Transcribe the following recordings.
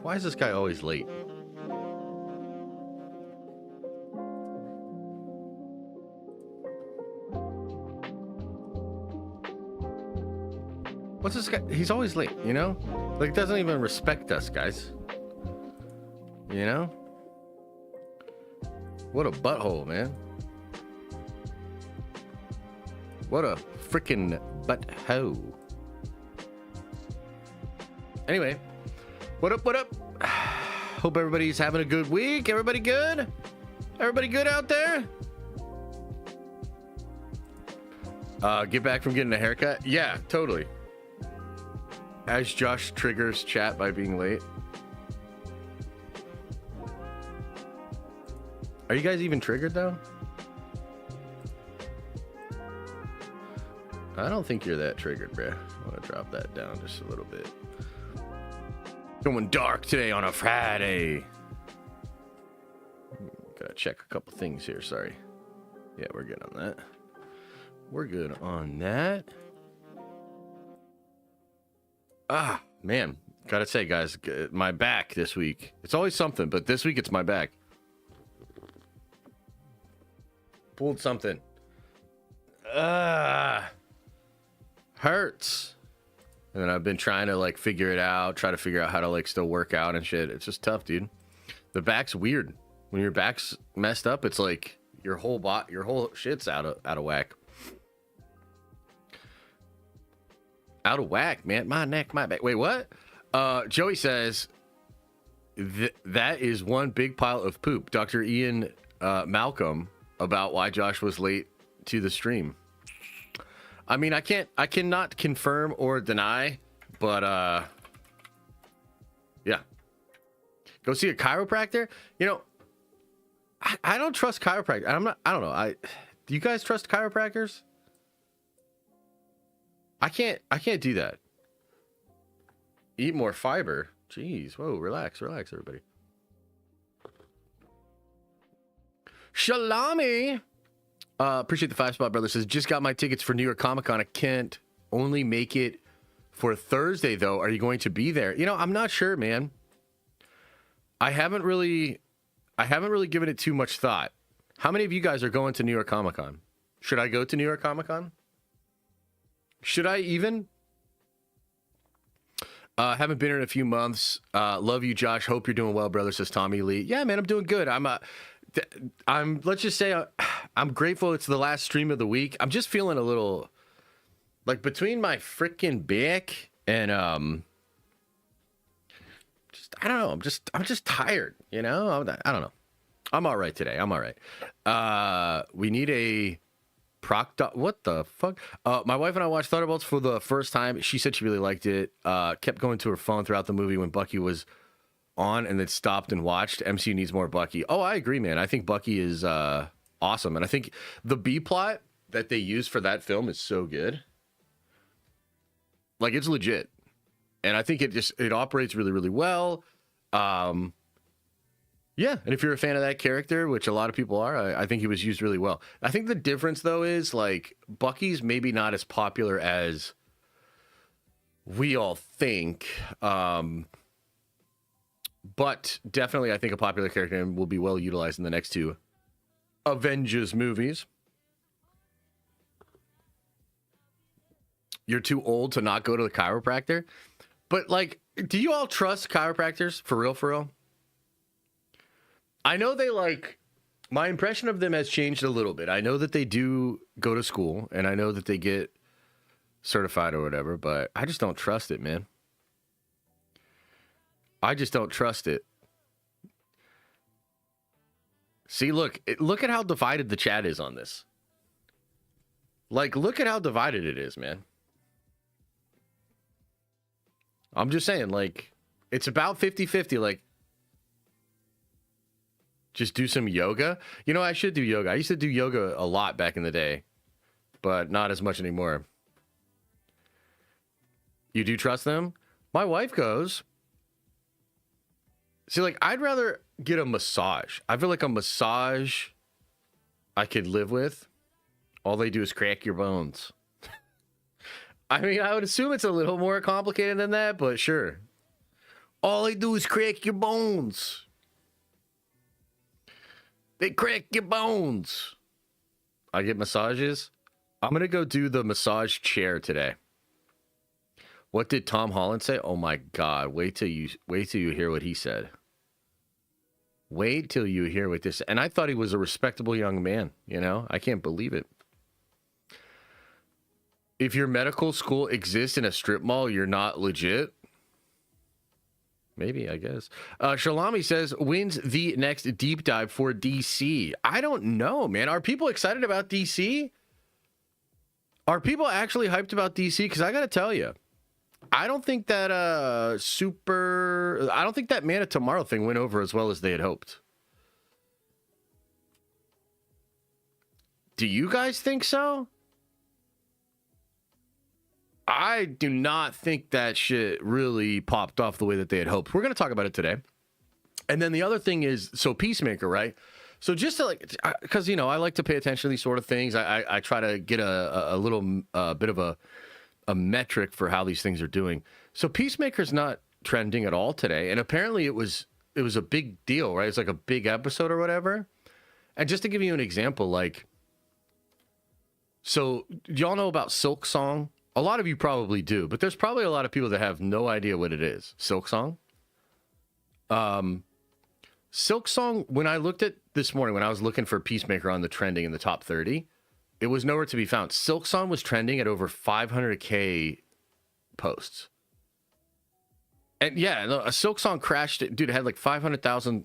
Why is this guy always late? What's this guy? He's always late, you know? Like, doesn't even respect us, guys. You know? What a butthole, man. What a freaking butthole. Anyway, what up, what up? Hope everybody's having a good week. Everybody good? Everybody good out there? Get back from getting a haircut? Yeah, totally. As Josh triggers chat by being late. Are you guys even triggered though? I don't think you're that triggered, bruh. I want to drop that down just a little bit. Going dark today on a Friday. Gotta check a couple things here, sorry. Yeah, we're good on that. We're good on that. Ah, man. Gotta say, guys, my back this week. It's always something, but this week it's my back. Pulled something. Hurts. And then I've been trying to like figure it out, try to figure out how to like still work out and shit. It's just tough, dude. The back's weird. When your back's messed up, it's like your whole shit's out of whack. Out of whack, man. My neck, my back. Wait, what? Joey says that is one big pile of poop. Dr. Ian Malcolm about why Josh was late to the stream. I mean, I cannot confirm or deny, but yeah. Go see a chiropractor. You know, I don't trust chiropractors. I don't know. Do you guys trust chiropractors? I can't do that. Eat more fiber. Jeez, whoa, relax, everybody. Shalami. Appreciate the 5-spot brother. Says, just got my tickets for New York Comic Con. I can't only make it for Thursday though. Are you going to be there? You know, I'm not sure, man. I haven't really given it too much thought. How many of you guys are going to New York Comic Con? Should I go to New York Comic Con? Should I even? Haven't been here in a few months. Love you, Josh. Hope you're doing well, brother, says Tommy Lee. Yeah, man, I'm doing good. Let's just say I'm grateful it's the last stream of the week. I'm just feeling a little like between my freaking back and I don't know. I'm just tired, you know? I don't know. I'm all right today. I'm all right. We need a what the fuck? My wife and I watched Thunderbolts for the first time. She said she really liked it. Kept going to her phone throughout the movie when Bucky was on and then stopped and watched. MCU needs more Bucky. Oh, I agree, man. I think Bucky is awesome. And I think the B plot that they used for that film is so good. Like, it's legit. And I think it operates really, really well. Yeah, and if you're a fan of that character, which a lot of people are, I think he was used really well. I think the difference, though, is, like, Bucky's maybe not as popular as we all think. But definitely, I think a popular character and will be well utilized in the next two Avengers movies. You're too old to not go to the chiropractor. But, like, do you all trust chiropractors? For real, for real? I know they, like, my impression of them has changed a little bit. I know that they do go to school, and I know that they get certified or whatever, but I just don't trust it, man. I just don't trust it. See, look at how divided the chat is on this. Like, look at how divided it is, man. I'm just saying, like, it's about 50-50. Like, just do some yoga. You know, I should do yoga. I used to do yoga a lot back in the day, but not as much anymore. You do trust them? My wife goes. See, like, I'd rather get a massage. I feel like a massage I could live with. All they do is crack your bones. I mean, I would assume it's a little more complicated than that, but sure. All they do is crack your bones. They crack your bones. I get massages. I'm going to go do the massage chair today. What did Tom Holland say? Oh my God. Wait till you hear what he said. Wait till you hear what this. And I thought he was a respectable young man. You know, I can't believe it. If your medical school exists in a strip mall, you're not legit. Maybe, I guess. Shalami says, when's the next deep dive for DC? I don't know, man. Are people excited about DC? Are people actually hyped about DC? Because I got to tell you, I don't think that I don't think that Man of Tomorrow thing went over as well as they had hoped. Do you guys think so? I do not think that shit really popped off the way that they had hoped. We're going to talk about it today. And then the other thing is, so Peacemaker, right? So just to like, because, you know, I like to pay attention to these sort of things. I try to get a little bit of a metric for how these things are doing. So Peacemaker's not trending at all today. And apparently it was a big deal, right? It's like a big episode or whatever. And just to give you an example, like, so do y'all know about Silk Song? A lot of you probably do, but there's probably a lot of people that have no idea what it is. Silk Song. Silk Song, when I looked at this morning, when I was looking for Peacemaker on the trending in the top 30, it was nowhere to be found. Silk Song was trending at over 500K posts. And yeah, a Silk Song crashed. Dude, it had like 500,000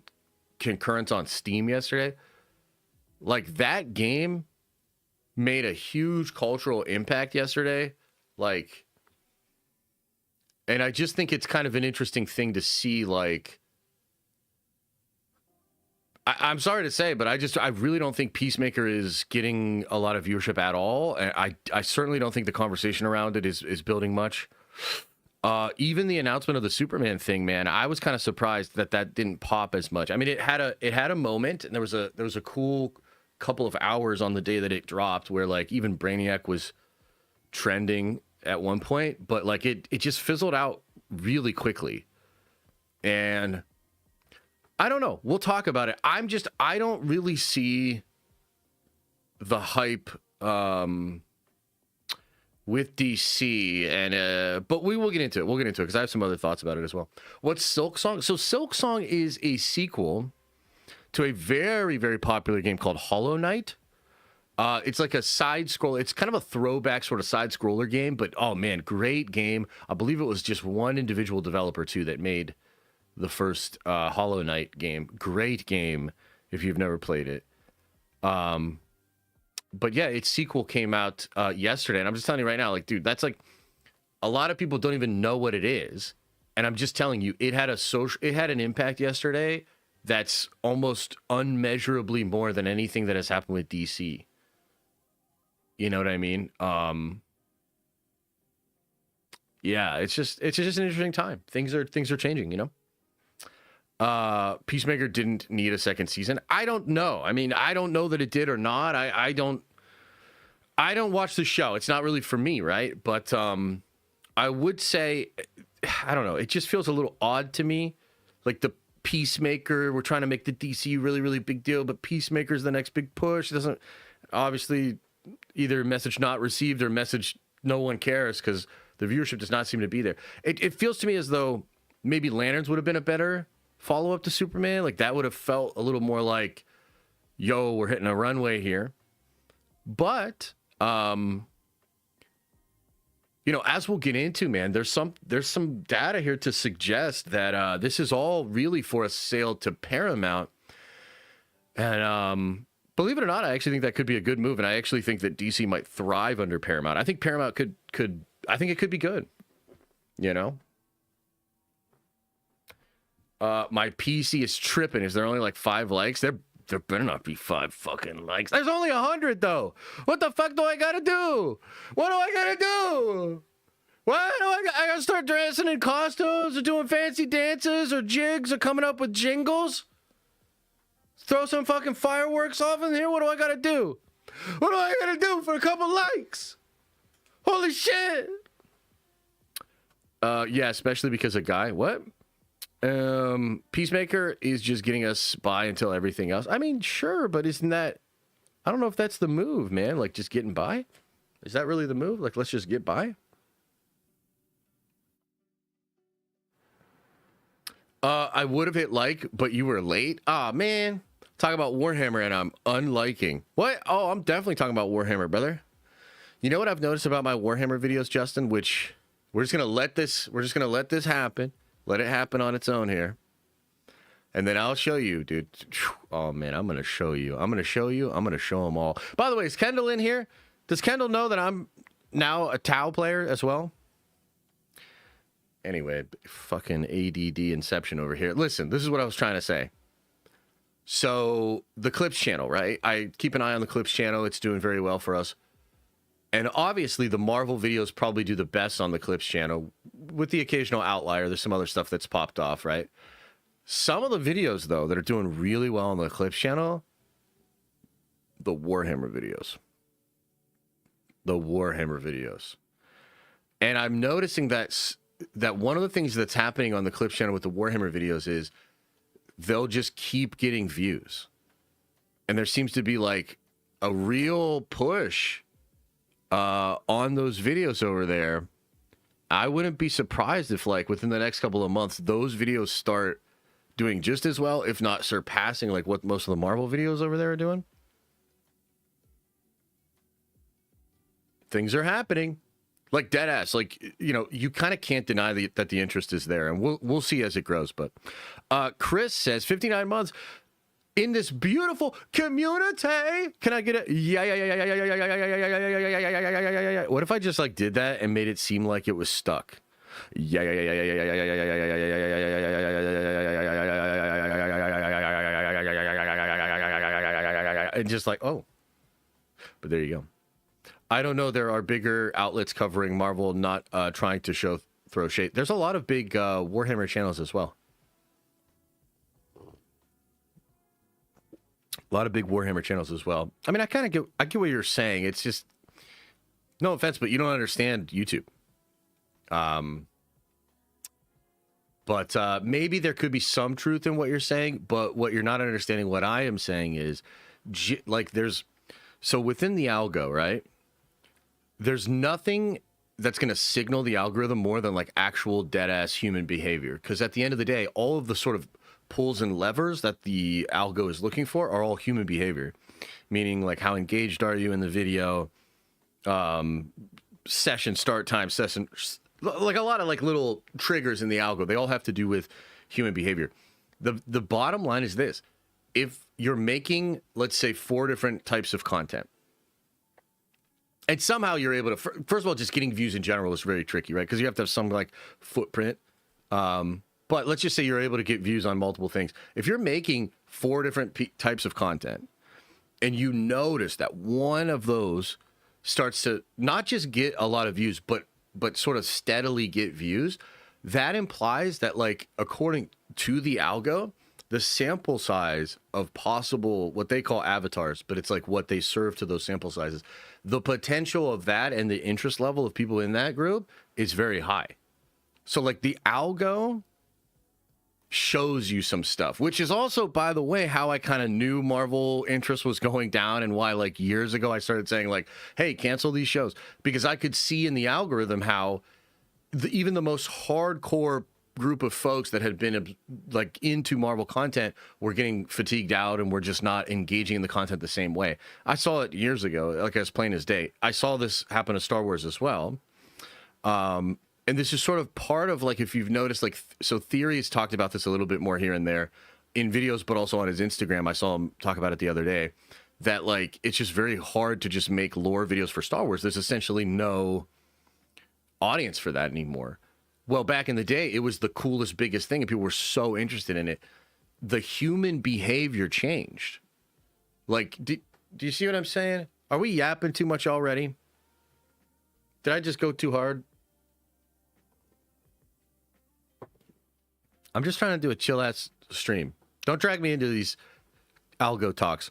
concurrents on Steam yesterday. Like, that game made a huge cultural impact yesterday. Like, and I just think it's kind of an interesting thing to see. Like, I'm sorry to say, but I really don't think Peacemaker is getting a lot of viewership at all. And I certainly don't think the conversation around it is building much. Even the announcement of the Superman thing, man, I was kind of surprised that didn't pop as much. I mean, it had a moment, and there was a cool couple of hours on the day that it dropped where, like, even Brainiac was trending at one point, but like it just fizzled out really quickly. And I don't know, we'll talk about it. I don't really see the hype with DC, and but we will get into it. We'll get into it because I have some other thoughts about it as well. What's Silk Song? So Silk Song is a sequel to a very, very popular game called Hollow Knight. It's like a side scroll. It's kind of a throwback sort of side scroller game, but oh man, great game. I believe it was just one individual developer too that made the first Hollow Knight game. Great game if you've never played it. But yeah, its sequel came out yesterday, and I'm just telling you right now, like, dude, that's like a lot of people don't even know what it is, and I'm just telling you, it had an impact yesterday that's almost unmeasurably more than anything that has happened with DC. You know what I mean? Yeah, it's just an interesting time. Things are changing, you know? Peacemaker didn't need a second season. I don't know. I mean, I don't know that it did or not. I don't watch the show. It's not really for me, right? But I would say, I don't know. It just feels a little odd to me. Like, the Peacemaker, we're trying to make the DC really, really big deal, but Peacemaker's the next big push. It doesn't, obviously, either message not received or message no one cares because the viewership does not seem to be there. It feels to me as though maybe Lanterns would have been a better follow-up to Superman. Like, that would have felt a little more like, yo, we're hitting a runway here. But you know, as we'll get into, man, there's some data here to suggest that this is all really for a sale to Paramount. And believe it or not, I actually think that could be a good move, and I actually think that DC might thrive under Paramount. I think Paramount could I think it could be good. You know? My PC is tripping. Is there only like 5 likes? There better not be 5 fucking likes. There's only 100 though. What the fuck do I gotta do? What do I gotta do? What do I gotta start dressing in costumes or doing fancy dances or jigs or coming up with jingles? Throw some fucking fireworks off in here? What do I gotta do? What do I gotta do for a couple likes? Holy shit. Yeah, especially because a guy. What? Peacemaker is just getting us by until everything else. I mean, sure, but isn't that? I don't know if that's the move, man. Like just getting by. Is that really the move? Like let's just get by. I would have hit like, but you were late. Ah, man. Talk about Warhammer and I'm unliking. What? Oh, I'm definitely talking about Warhammer, brother. You know what I've noticed about my Warhammer videos, Justin? Which we're just gonna let this happen. Let it happen on its own here. And then I'll show you, dude. Oh man, I'm gonna show you. I'm gonna show them all. By the way, is Kendall in here? Does Kendall know that I'm now a Tau player as well? Anyway, fucking ADD Inception over here. Listen, this is what I was trying to say. So, the Clips channel, right? I keep an eye on the Clips channel. It's doing very well for us. And obviously, the Marvel videos probably do the best on the Clips channel, with the occasional outlier. There's some other stuff that's popped off, right? Some of the videos, though, that are doing really well on the Clips channel, the Warhammer videos. The Warhammer videos. And I'm noticing that one of the things that's happening on the Clips channel with the Warhammer videos is they'll just keep getting views. And there seems to be like a real push on those videos over there. I wouldn't be surprised if like within the next couple of months, those videos start doing just as well, if not surpassing like what most of the Marvel videos over there are doing. Things are happening. Like dead ass, like, you know, you kind of can't deny that the interest is there, and we'll see as it grows. But Chris says 59 months in this beautiful community. Can I get a yeah? What if I just like did that and made it seem like it was stuck? Yeah. And just like, oh, but there you go. I don't know. There are bigger outlets covering Marvel not trying to throw shade. There's a lot of big Warhammer channels as well. A lot of big Warhammer channels as well. I mean, I get what you're saying. It's just, no offense, but you don't understand YouTube. But maybe there could be some truth in what you're saying. But what you're not understanding, what I am saying is, like, so within the algo, right? There's nothing that's going to signal the algorithm more than like actual dead ass human behavior. Because at the end of the day, all of the sort of pulls and levers that the algo is looking for are all human behavior, meaning like how engaged are you in the video, session start time, session, like a lot of like little triggers in the algo. They all have to do with human behavior. The bottom line is this: if you're making, let's say, 4 different types of content, and somehow you're able to, first of all, just getting views in general is very tricky, right? Because you have to have some like footprint. But let's just say you're able to get views on multiple things. If you're making 4 different types of content and you notice that one of those starts to not just get a lot of views, but sort of steadily get views, that implies that, like, according to the algo, the sample size of possible, what they call avatars, but it's like what they serve to those sample sizes, the potential of that and the interest level of people in that group is very high. So like the algo shows you some stuff, which is also, by the way, how I kind of knew Marvel interest was going down and why like years ago I started saying like, hey, cancel these shows, because I could see in the algorithm how even the most hardcore group of folks that had been like into Marvel content were getting fatigued out and were just not engaging in the content the same way. I saw it years ago, like as plain as day. I saw this happen to Star Wars as well. And this is sort of part of, like, if you've noticed, like, so Theory has talked about this a little bit more here and there in videos, but also on his Instagram. I saw him talk about it the other day, that like it's just very hard to just make lore videos for Star Wars. There's essentially no audience for that anymore. Well, back in the day, it was the coolest, biggest thing, and people were so interested in it. The human behavior changed. Like, do you see what I'm saying? Are we yapping too much already? Did I just go too hard? I'm just trying to do a chill-ass stream. Don't drag me into these algo talks.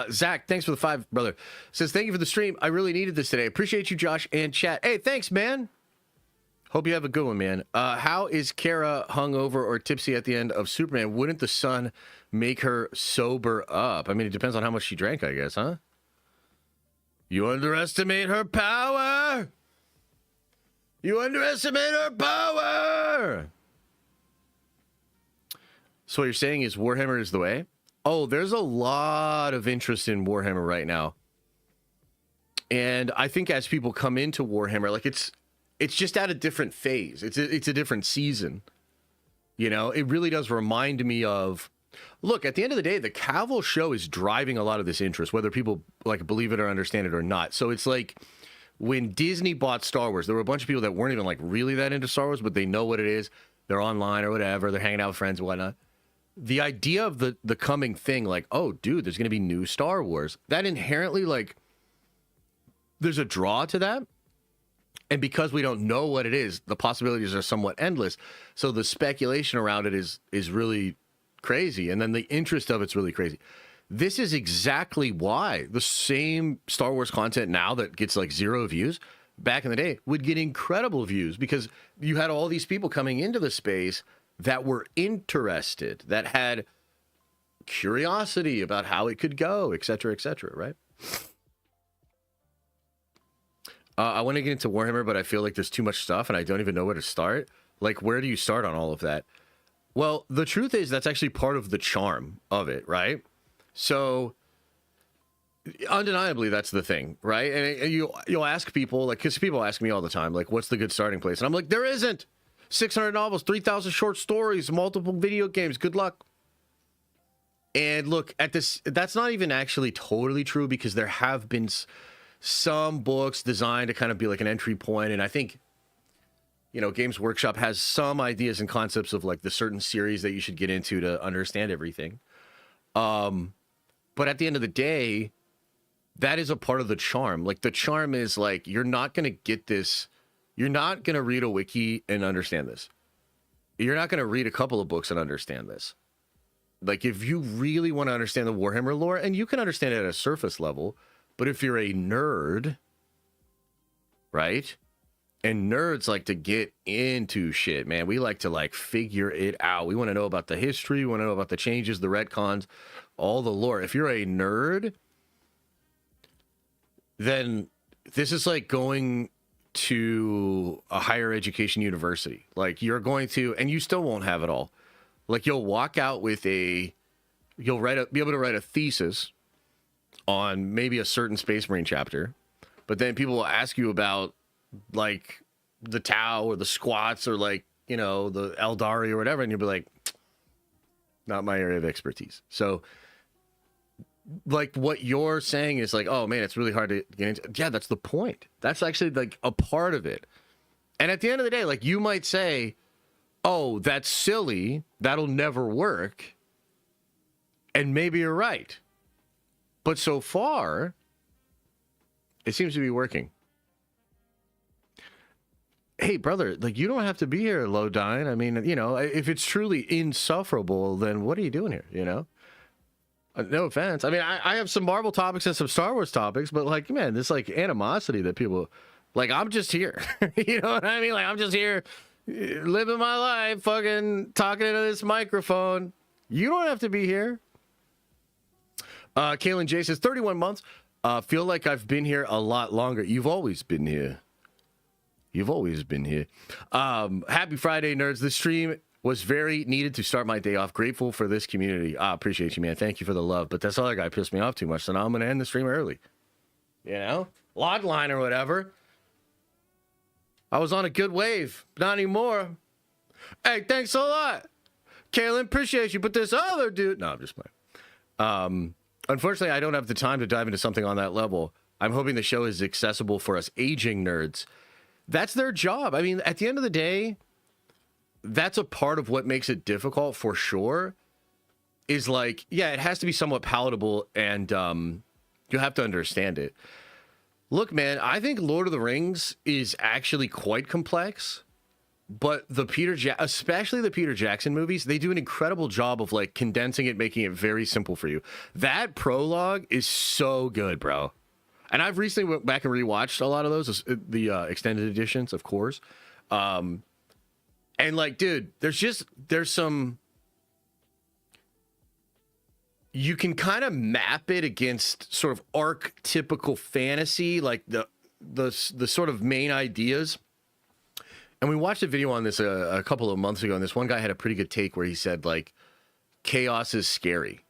Zach, thanks for the 5, brother. Says, thank you for the stream. I really needed this today. Appreciate you, Josh, and chat. Hey, thanks, man. Hope you have a good one, man. How is Kara hungover or tipsy at the end of Superman? Wouldn't the sun make her sober up? I mean, it depends on how much she drank, I guess, huh? You underestimate her power. You underestimate her power. So what you're saying is Warhammer is the way? Oh, there's a lot of interest in Warhammer right now. And I think as people come into Warhammer, like it's just at a different phase. It's a different season. You know, it really does remind me of, look, at the end of the day, the Cavill show is driving a lot of this interest, whether people like believe it or understand it or not. So it's like when Disney bought Star Wars, there were a bunch of people that weren't even like really that into Star Wars, but they know what it is. They're online or whatever. They're hanging out with friends and whatnot. The idea of the coming thing, like, oh, dude, there's going to be new Star Wars. That inherently, like, there's a draw to that. And because we don't know what it is, the possibilities are somewhat endless. So the speculation around it is really crazy. And then the interest of it's really crazy. This is exactly why the same Star Wars content now that gets like 0 views back in the day would get incredible views, because you had all these people coming into the space that were interested, that had curiosity about how it could go, et cetera, right? I want to get into Warhammer, but I feel like there's too much stuff and I don't even know where to start. Like, where do you start on all of that? Well, the truth is that's actually part of the charm of it, right? So, undeniably, that's the thing, right? And you'll ask people, like, because people ask me all the time, like, what's the good starting place? And I'm like, there isn't. 600 novels, 3,000 short stories, multiple video games. Good luck. And look, at this, that's not even actually totally true, because there have been some books designed to kind of be like an entry point. And I think, you know, Games Workshop has some ideas and concepts of like the certain series that you should get into to understand everything. But at the end of the day, that is a part of the charm. Like, the charm is like, you're not going to get this. You're not going to read a wiki and understand this. You're not going to read a couple of books and understand this. Like, if you really want to understand the Warhammer lore, and you can understand it at a surface level, but if you're a nerd, right? And nerds like to get into shit, man. We like to like figure it out. We want to know about the history. We want to know about the changes, the retcons, all the lore. If you're a nerd, then this is like going to a higher education university. Like, you're going to, and you still won't have it all. Like, you'll walk out with be able to write a thesis on maybe a certain Space Marine chapter, but then people will ask you about like the Tau or the Squats or like, you know, the Eldari or whatever, and you'll be like, not my area of expertise. So like what you're saying is like, oh man, it's really hard to get into. Yeah, that's the point. That's actually like a part of it. And at the end of the day, like, you might say, oh, that's silly, that'll never work. And maybe you're right. But so far, it seems to be working. Hey, brother, like, you don't have to be here, Lodine. I mean, you know, if it's truly insufferable, then what are you doing here, you know? No offense. I mean, I have some Marvel topics and some Star Wars topics, but like, man, this like animosity that people, like, I'm just here. You know what I mean? Like, I'm just here living my life, fucking talking into this microphone. You don't have to be here. Kaylin J says, 31 months. Feel like I've been here a lot longer. You've always been here. You've always been here. Happy Friday, nerds. The stream was very needed to start my day off. Grateful for this community. I appreciate you, man. Thank you for the love. But this other guy pissed me off too much, so now I'm going to end the stream early. You know? Log line or whatever. I was on a good wave. Not anymore. Hey, thanks a lot. Kaylin, appreciate you. But this other dude... No, I'm just playing. Unfortunately, I don't have the time to dive into something on that level. I'm hoping the show is accessible for us aging nerds. That's their job. I mean, at the end of the day, that's a part of what makes it difficult for sure. Is like, yeah, it has to be somewhat palatable, and you have to understand it. Look, man, I think Lord of the Rings is actually quite complex, but especially the Peter Jackson movies, they do an incredible job of like condensing it, making it very simple for you. That prologue is so good, bro. And I've recently went back and rewatched a lot of those, the extended editions, of course. And like, dude, there's some, you can kind of map it against sort of archetypical fantasy, like the sort of main ideas. And we watched a video on this a couple of months ago, and this one guy had a pretty good take where he said, like, chaos is scary.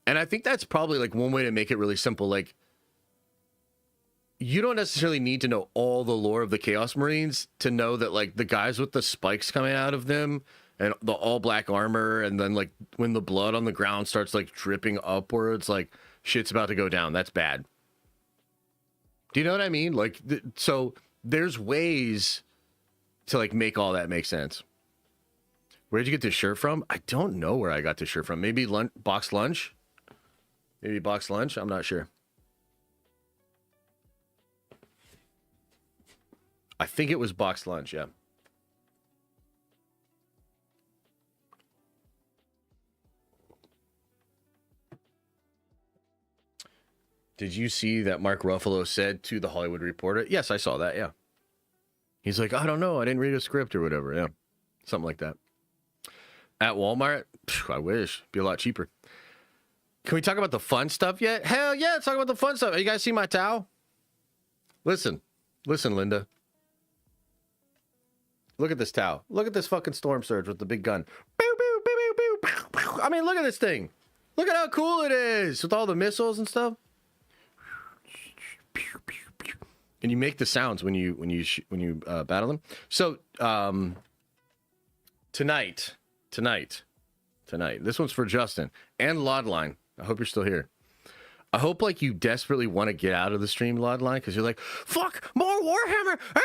And I think that's probably, like, one way to make it really simple. Like, you don't necessarily need to know all the lore of the Chaos Marines to know that, like, the guys with the spikes coming out of them and the all-black armor, and then, like, when the blood on the ground starts, like, dripping upwards, like, shit's about to go down. That's bad. Do you know what I mean? Like, so there's ways to like make all that make sense. Where'd you get this shirt from? I don't know where I got this shirt from. Maybe box lunch? Maybe box lunch? I'm not sure. I think it was box lunch, yeah. Did you see that Mark Ruffalo said to The Hollywood Reporter? Yes, I saw that, yeah. He's like, I don't know. I didn't read a script or whatever. Yeah, something like that. At Walmart? I wish. Be a lot cheaper. Can we talk about the fun stuff yet? Hell yeah, let's talk about the fun stuff. You guys see my towel? Listen, Linda. Look at this towel. Look at this fucking storm surge with the big gun. Boop, boop, boop, boop, boop, boop. I mean, look at this thing. Look at how cool it is with all the missiles and stuff. And you make the sounds when you battle them. So tonight. This one's for Justin and Lodline. I hope you're still here. I hope like you desperately want to get out of the stream, Lodline, because you're like, fuck, more Warhammer. Ah!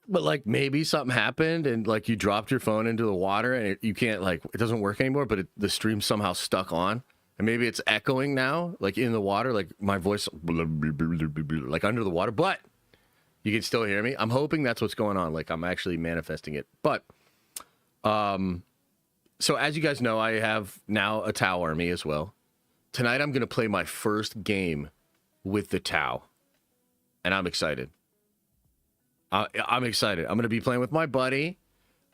But like maybe something happened and like you dropped your phone into the water and you can't like it doesn't work anymore. But the stream somehow stuck on. And maybe it's echoing now, like in the water, like my voice, like under the water. But you can still hear me. I'm hoping that's what's going on. Like I'm actually manifesting it. But, so as you guys know, I have now a Tau army as well. Tonight I'm going to play my first game with the Tau. And I'm excited. I'm excited. I'm going to be playing with my buddy.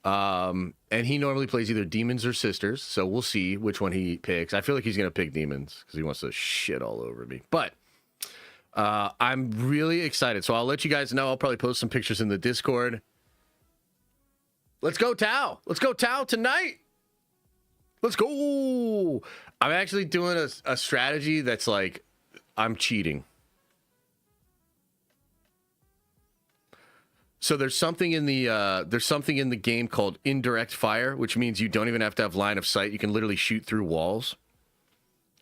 And he normally plays either demons or sisters. So we'll see which one he picks. I feel like he's going to pick demons because he wants to shit all over me. But I'm really excited. So I'll let you guys know. I'll probably post some pictures in the Discord. Let's go, Tau. Let's go, Tau, tonight. Let's go. I'm actually doing a strategy that's like, I'm cheating. So there's something in the game called indirect fire, which means you don't even have to have line of sight. You can literally shoot through walls.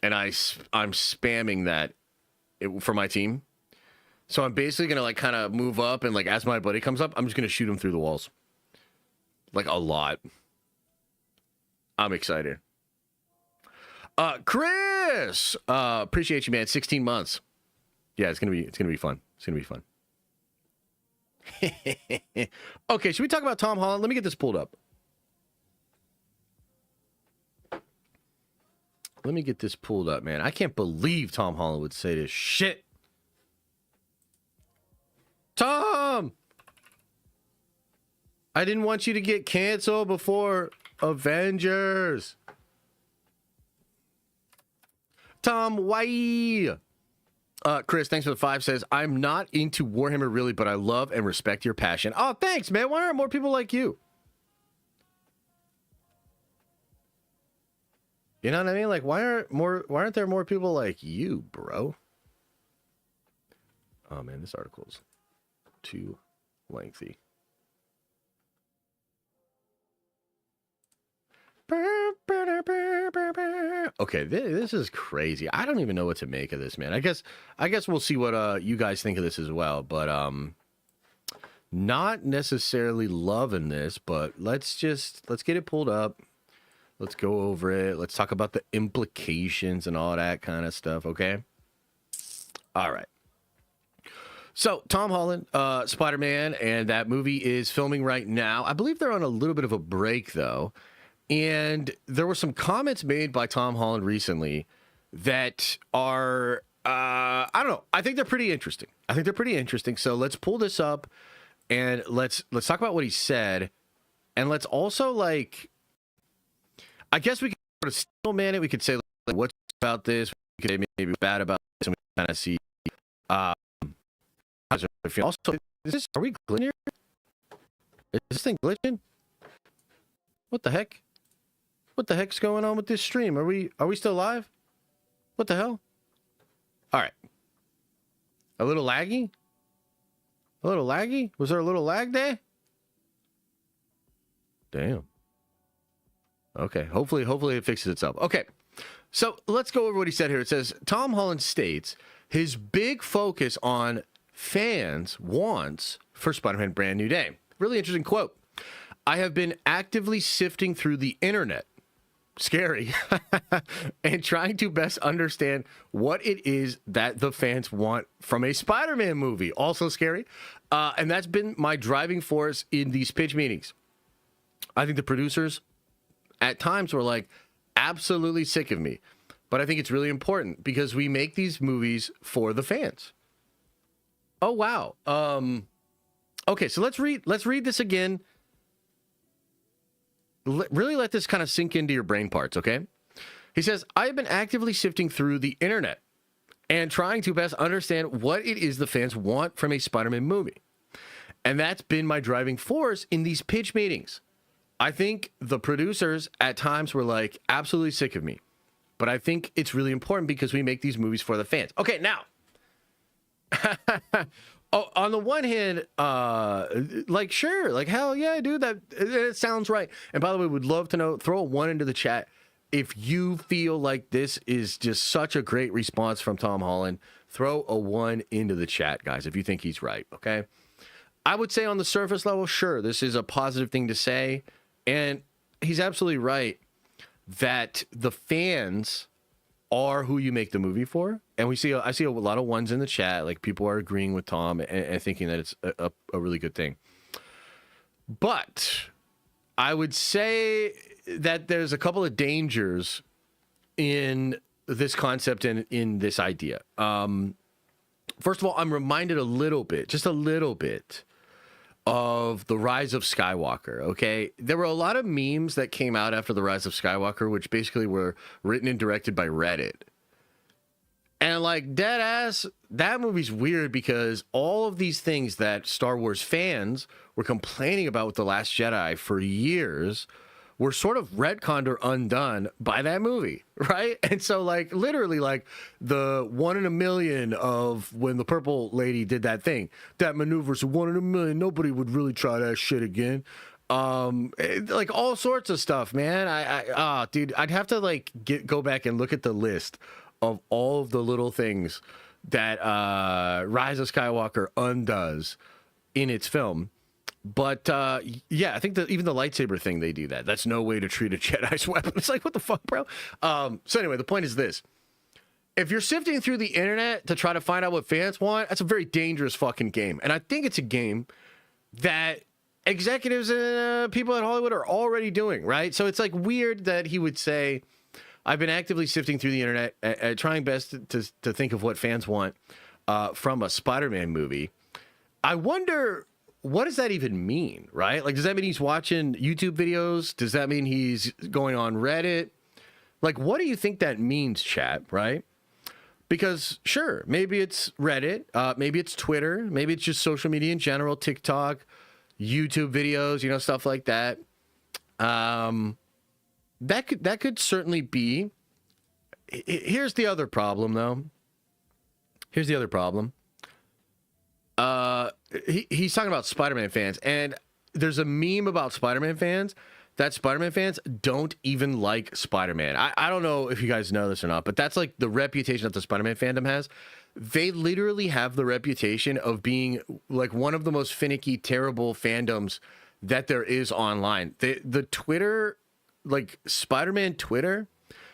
And I'm spamming that for my team. So I'm basically going to like kind of move up and like as my buddy comes up, I'm just going to shoot him through the walls. Like a lot. I'm excited. Chris, appreciate you, man. 16 months. Yeah, it's going to be fun. It's going to be fun. Okay, should we talk about Tom Holland? Let me get this pulled up. Let me get this pulled up, man. I can't believe Tom Holland would say this shit. Tom! I didn't want you to get canceled before Avengers. Tom, why? Chris, thanks for the 5, says, I'm not into Warhammer really, but I love and respect your passion. Oh, thanks, man. Why aren't more people like you? You know what I mean? Like, why aren't there more people like you, bro? Oh man, this article's too lengthy. Okay, this is crazy. I don't even know what to make of this, man. I guess we'll see what you guys think of this as well, but not necessarily loving this, but let's get it pulled up. Let's go over it. Let's talk about the implications and all that kind of stuff, okay? All right. So, Tom Holland, Spider-Man, and that movie is filming right now. I believe they're on a little bit of a break, though. And there were some comments made by Tom Holland recently that are, I don't know. I think they're pretty interesting. So let's pull this up and let's talk about what he said, and let's also like, I guess we could sort of still man it. We could say like, what's about this. We could say maybe bad about this, and we kind of see. Also, are we glitching here? Is this thing glitching? What the heck? What the heck's going on with this stream? Are we still live? What the hell? All right. A little laggy? A little laggy? Was there a little lag there? Damn. Okay. Hopefully it fixes itself. Okay. So let's go over what he said here. It says, Tom Holland states his big focus on fans wants for Spider-Man Brand New Day. Really interesting quote. I have been actively sifting through the internet. Scary. And trying to best understand what it is that the fans want from a Spider-Man movie. Also scary. And that's been my driving force in these pitch meetings. I think the producers at times were like absolutely sick of me. But I think it's really important because we make these movies for the fans. Oh, wow. Okay, so let's read this again. Really let this kind of sink into your brain parts, okay? He says, I have been actively sifting through the internet and trying to best understand what it is the fans want from a Spider-Man movie. And that's been my driving force in these pitch meetings. I think the producers at times were like absolutely sick of me. But I think it's really important because we make these movies for the fans. Okay, now. Oh, on the one hand, like, sure, like, hell yeah, dude, that it sounds right. And by the way, would love to know, throw a 1 into the chat if you feel like this is just such a great response from Tom Holland. Throw a 1 into the chat, guys, if you think he's right, okay? I would say on the surface level, sure, this is a positive thing to say. And he's absolutely right that the fans are who you make the movie for. And I see a lot of 1s in the chat, like people are agreeing with Tom and thinking that it's a really good thing. But I would say that there's a couple of dangers in this concept and in this idea. First of all, I'm reminded just a little bit of the Rise of Skywalker, okay? There were a lot of memes that came out after the Rise of Skywalker, which basically were written and directed by Reddit. And like, dead ass, that movie's weird because all of these things that Star Wars fans were complaining about with The Last Jedi for years were sort of retconned or undone by that movie, right? And so, like, literally, like, the 1 in a million of when the purple lady did that thing, that maneuver's 1 in a million, nobody would really try that shit again. Like, all sorts of stuff, man. Dude, I'd have to, like, go back and look at the list of all of the little things that Rise of Skywalker undoes in its film. But, yeah, I think that even the lightsaber thing, they do that. That's no way to treat a Jedi's weapon. It's like, what the fuck, bro? So anyway, the point is this. If you're sifting through the internet to try to find out what fans want, that's a very dangerous fucking game. And I think it's a game that executives and people at Hollywood are already doing, right? So it's like weird that he would say, I've been actively sifting through the internet, trying best to think of what fans want from a Spider-Man movie. I wonder, what does that even mean, right? Like, does that mean he's watching YouTube videos? Does that mean he's going on Reddit? Like, what do you think that means, chat, right? Because, sure, maybe it's Reddit, maybe it's Twitter, maybe it's just social media in general, TikTok, YouTube videos, stuff like that. That could certainly be. Here's the other problem, though. Here's the other problem. He's talking about Spider-Man fans, and there's a meme about Spider-Man fans that Spider-Man fans don't even like Spider-Man. I don't know if you guys know this or not, but that's like the reputation that the Spider-Man fandom has. They literally have the reputation of being like one of the most finicky, terrible fandoms that there is online. The Twitter, like Spider-Man Twitter,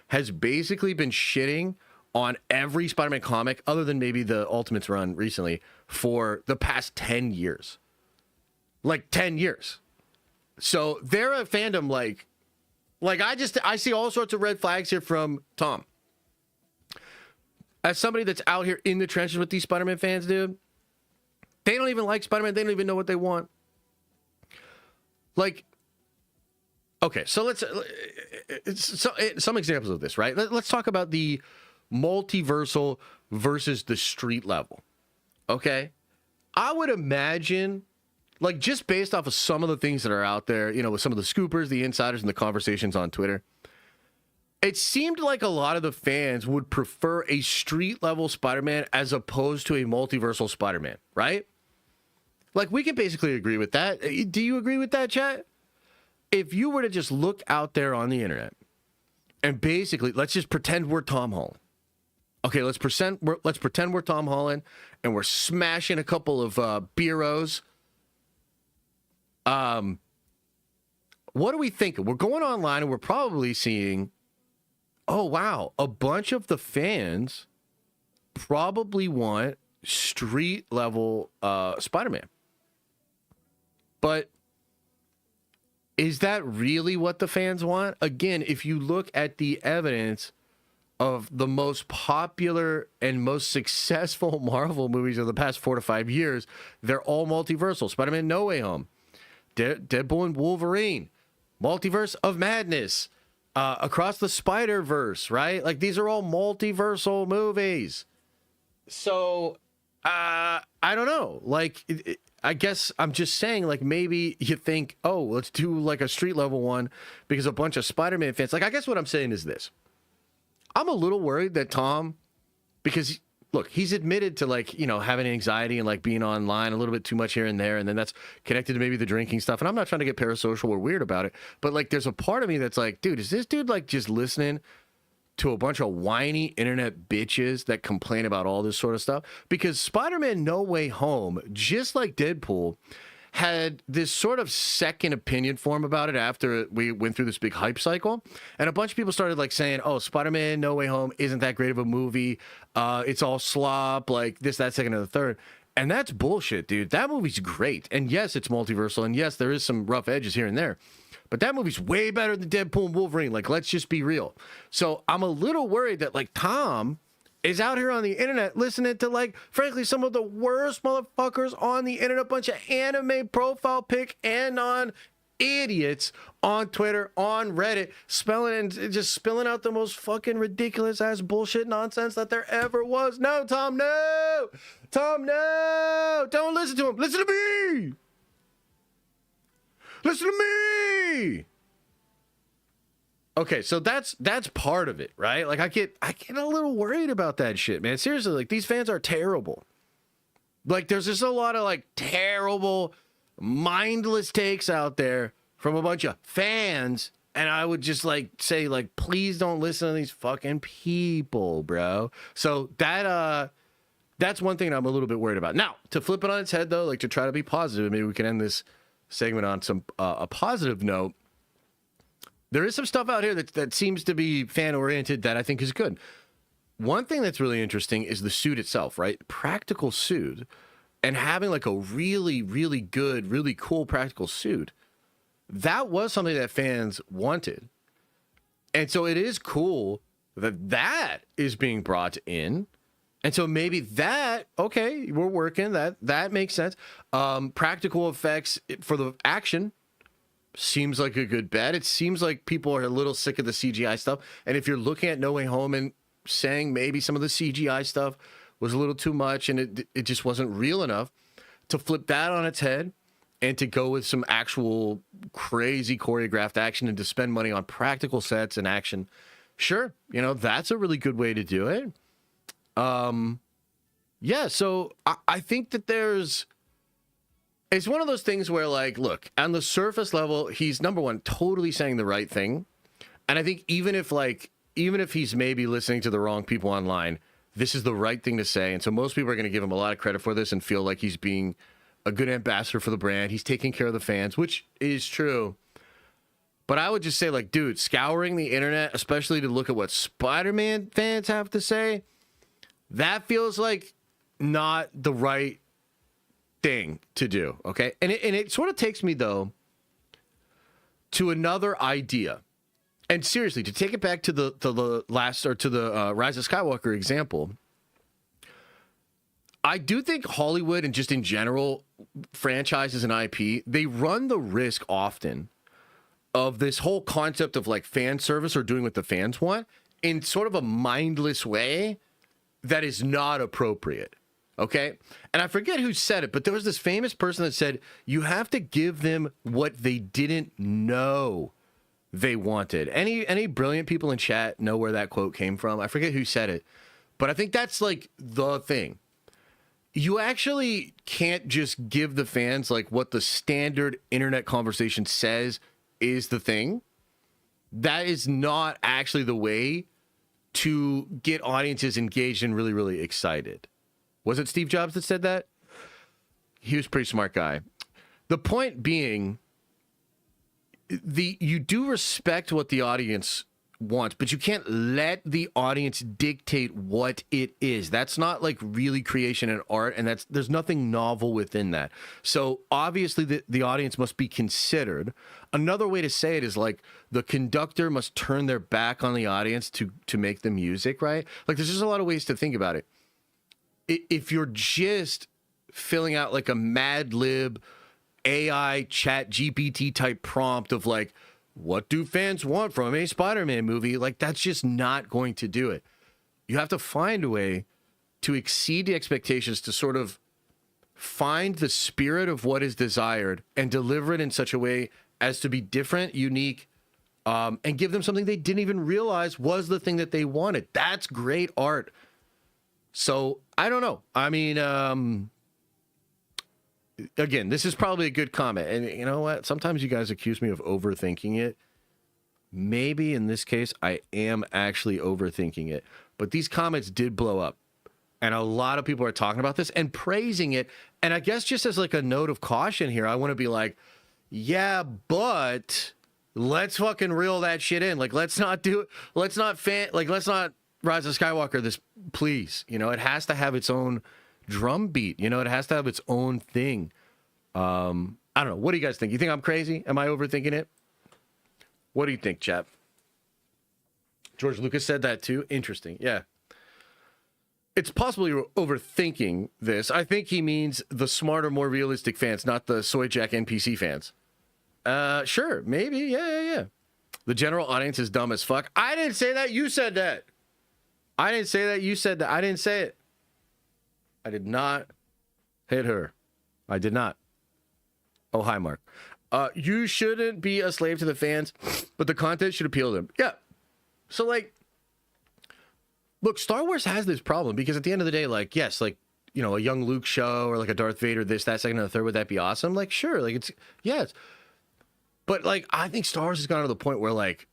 has basically been shitting on every Spider-Man comic other than maybe the Ultimates run recently for the past 10 years. Like 10 years. So they're a fandom like I see all sorts of red flags here from Tom. As somebody that's out here in the trenches with these Spider-Man fans, dude, They don't even like Spider-Man. They don't even know what they want. Like, okay, so let's some examples of this, right? Let's talk about the multiversal versus the street level. Okay, I would imagine, like, just based off of some of the things that are out there, you know, with some of the scoopers, the insiders, and the conversations on Twitter, it seemed like a lot of the fans would prefer a street level Spider-Man as opposed to a multiversal Spider-Man, right? Like, we can basically agree with that. Do you agree with that, chat? If you were to just look out there on the internet and basically, let's just pretend we're Tom Holland. Okay, let's pretend we're Tom Holland and we're smashing a couple of bureaus. What are we thinking? We're going online and we're probably seeing, oh, wow, a bunch of the fans probably want street level Spider-Man. But is that really what the fans want? Again, if you look at the evidence of the most popular and most successful Marvel movies of the past 4 to 5 years, they're all multiversal. Spider-Man No Way Home, Deadpool and Wolverine, Multiverse of Madness, Across the Spider-Verse, right? Like, these are all multiversal movies. So, I don't know. Like, I guess I'm just saying, like, maybe you think, oh, let's do like a street level one because a bunch of Spider-Man fans. Like, I guess what I'm saying is this. I'm a little worried that Tom, because look, he's admitted to, like, you know, having anxiety and like being online a little bit too much here and there. And then that's connected to maybe the drinking stuff. And I'm not trying to get parasocial or weird about it, but like, there's a part of me that's like, dude, is this dude like just listening to a bunch of whiny internet bitches that complain about all this sort of stuff? Because Spider-Man No Way Home, just like Deadpool, had this sort of second opinion form about it after we went through this big hype cycle. And a bunch of people started like saying, oh, Spider-Man No Way Home isn't that great of a movie. It's all slop, like this, that, second, and the third. And that's bullshit, dude. That movie's great. And yes, it's multiversal. And yes, there is some rough edges here and there. But that movie's way better than Deadpool and Wolverine. Like, let's just be real. So I'm a little worried that, like, Tom is out here on the internet listening to, like, frankly, some of the worst motherfuckers on the internet, a bunch of anime profile pic and on idiots on Twitter, on Reddit, just spilling out the most fucking ridiculous ass bullshit nonsense that there ever was. No, Tom, no! Tom, no! Don't listen to him. Listen to me! Listen to me! Okay, so that's part of it, right? Like, I get a little worried about that shit, man. Seriously, like, these fans are terrible. Like, there's just a lot of, like, terrible, mindless takes out there from a bunch of fans, and I would just, like, say, like, please don't listen to these fucking people, bro. So that's one thing I'm a little bit worried about. Now, to flip it on its head, though, like, to try to be positive, maybe we can end this segment on some a positive note. There is some stuff out here that seems to be fan-oriented that I think is good. One thing that's really interesting is the suit itself, right? Practical suit, and having like a really, really good, really cool practical suit. That was something that fans wanted. And so it is cool that is being brought in. And so maybe that, okay, we're working, that makes sense. Practical effects for the action seems like a good bet. It seems like people are a little sick of the CGI stuff. And if you're looking at No Way Home and saying maybe some of the CGI stuff was a little too much and it just wasn't real enough, to flip that on its head and to go with some actual crazy choreographed action and to spend money on practical sets and action, sure, you know, that's a really good way to do it. Yeah, so I think that it's one of those things where, like, look, on the surface level, he's, number one, totally saying the right thing. And I think even if he's maybe listening to the wrong people online, this is the right thing to say. And so most people are going to give him a lot of credit for this and feel like he's being a good ambassador for the brand. He's taking care of the fans, which is true. But I would just say, like, dude, scouring the internet, especially to look at what Spider-Man fans have to say, that feels like not the right thing to do, okay? And it sort of takes me, though, to another idea. And seriously, to take it back to the Rise of Skywalker example, I do think Hollywood and just in general, franchises and IP, they run the risk often of this whole concept of like fan service or doing what the fans want in sort of a mindless way that is not appropriate. Okay. And I forget who said it, but there was this famous person that said, you have to give them what they didn't know they wanted. Any brilliant people in chat know where that quote came from? I forget who said it, but I think that's like the thing. You actually can't just give the fans like what the standard internet conversation says is the thing. That is not actually the way to get audiences engaged and really, really excited. Was it Steve Jobs that said that? He was a pretty smart guy. The point being, you do respect what the audience wants, but you can't let the audience dictate what it is. That's not like really creation and art, and there's nothing novel within that. So obviously the audience must be considered. Another way to say it is like the conductor must turn their back on the audience to make the music, right? Like there's just a lot of ways to think about it. If you're just filling out like a Mad Lib AI chat GPT type prompt of like, what do fans want from a Spider-Man movie? Like, that's just not going to do it. You have to find a way to exceed the expectations, to sort of find the spirit of what is desired and deliver it in such a way as to be different, unique, and give them something they didn't even realize was the thing that they wanted. That's great art. So I don't know. I mean, again, this is probably a good comment. And you know what? Sometimes you guys accuse me of overthinking it. Maybe in this case, I am actually overthinking it. But these comments did blow up. And a lot of people are talking about this and praising it. And I guess just as like a note of caution here, I want to be like, yeah, but let's fucking reel that shit in. Like, let's not let's not Rise of Skywalker this, please. You know, it has to have its own drum beat. You know, it has to have its own thing. I don't know. What do you guys think? You think I'm crazy? Am I overthinking it? What do you think, chap? George Lucas said that too. Interesting. Yeah. It's possible you're overthinking this. I think he means the smarter, more realistic fans, not the soy jack NPC fans. Sure. Maybe. Yeah. The general audience is dumb as fuck. I didn't say that. You said that. I didn't say that. You said that. I didn't say it. I did not hit her. I did not. Oh, hi, Mark. You shouldn't be a slave to the fans, but the content should appeal to them. Yeah. So, like, look, Star Wars has this problem because at the end of the day, like, yes, like, you know, a young Luke show or like a Darth Vader, this, that, second, and the third, would that be awesome? Like, sure. Like, it's, yes. But, like, I think Star Wars has gotten to the point where, like,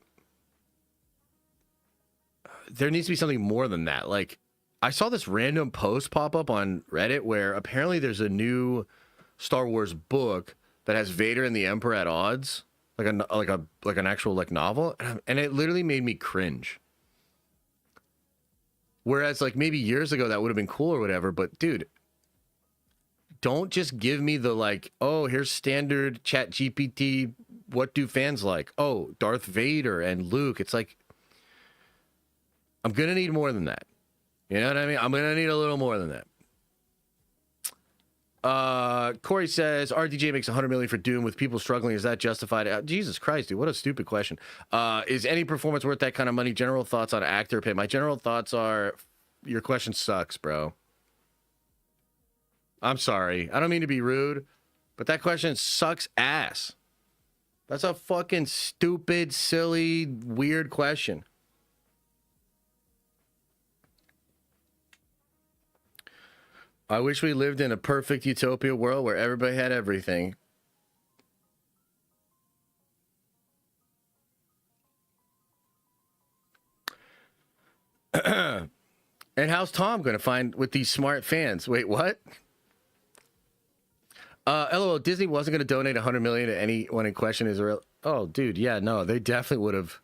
there needs to be something more than that. Like, I saw this random post pop up on Reddit where apparently there's a new Star Wars book that has Vader and the Emperor at odds, like an actual like novel, and it literally made me cringe. Whereas like maybe years ago that would have been cool or whatever, but dude, don't just give me the like, oh, here's standard chat GPT, what do fans like? Oh, Darth Vader and Luke. It's like, I'm gonna need more than that. You know what I mean? I'm gonna need a little more than that. Corey says RDJ makes 100 million for Doom with people struggling. Is that justified? Jesus Christ, dude, what a stupid question. Is any performance worth that kind of money? General thoughts on actor pay. My general thoughts are, your question sucks, bro. I'm sorry. I don't mean to be rude, but that question sucks ass. That's a fucking stupid, silly, weird question. I wish we lived in a perfect utopia world where everybody had everything. And how's Tom going to find with these smart fans? Wait, what? LOL, Disney wasn't going to donate 100 million to anyone in question. Israel. Oh, dude, yeah, no, they definitely would have.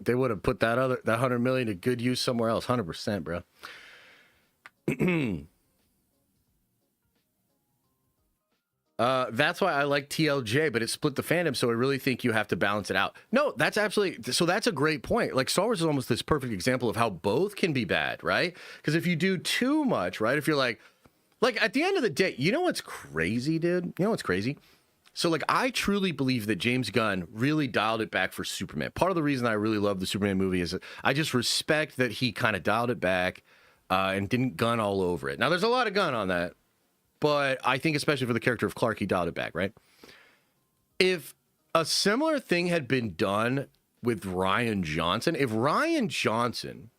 They would have put that 100 million to good use somewhere else. 100%, bro. That's why I like TLJ, but it split the fandom, so I really think you have to balance it out. No, that's absolutely, so that's a great point. Like, Star Wars is almost this perfect example of how both can be bad, right? Because if you do too much, right, if you're like, Like, at the end of the day, you know what's crazy, dude? You know what's crazy? So, like, I truly believe that James Gunn really dialed it back for Superman. Part of the reason I really love the Superman movie is that I just respect that he kind of dialed it back and didn't gun all over it. Now, there's a lot of gun on that, but I think especially for the character of Clark, he dialed it back, right? If a similar thing had been done with Rian Johnson, if Rian Johnson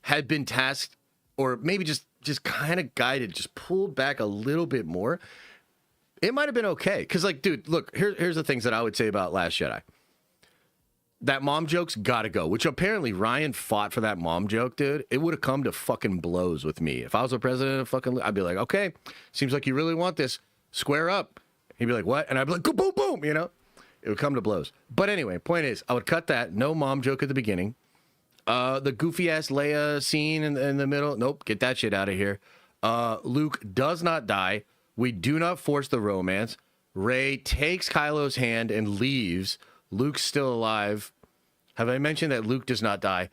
had been tasked, or maybe just kind of guided, just pulled back a little bit more, it might have been okay. Because, like, dude, look, here's the things that I would say about Last Jedi. That mom joke's got to go, which apparently Ryan fought for that mom joke, dude. It would have come to fucking blows with me. If I was the president of fucking, I'd be like, okay, seems like you really want this. Square up. He'd be like, what? And I'd be like, boom, boom, you know? It would come to blows. But anyway, point is, I would cut that. No mom joke at the beginning. The goofy-ass Leia scene in the middle. Nope, get that shit out of here. Luke does not die. We do not force the romance. Rey takes Kylo's hand and leaves. Luke's still alive. Have I mentioned that Luke does not die?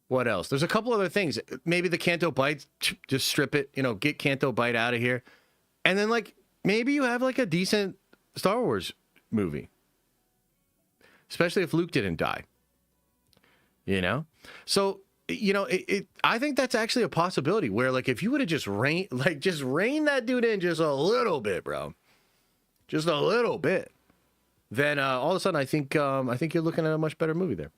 What else? There's a couple other things. Maybe the Canto Bight, just strip it. You know, get Canto Bight out of here. And then, like, maybe you have, like, a decent Star Wars movie. Especially if Luke didn't die. You know? So, you know, I think that's actually a possibility where, like, if you would have just rein that dude in just a little bit, bro. Just a little bit. Then all of a sudden, I think you're looking at a much better movie there.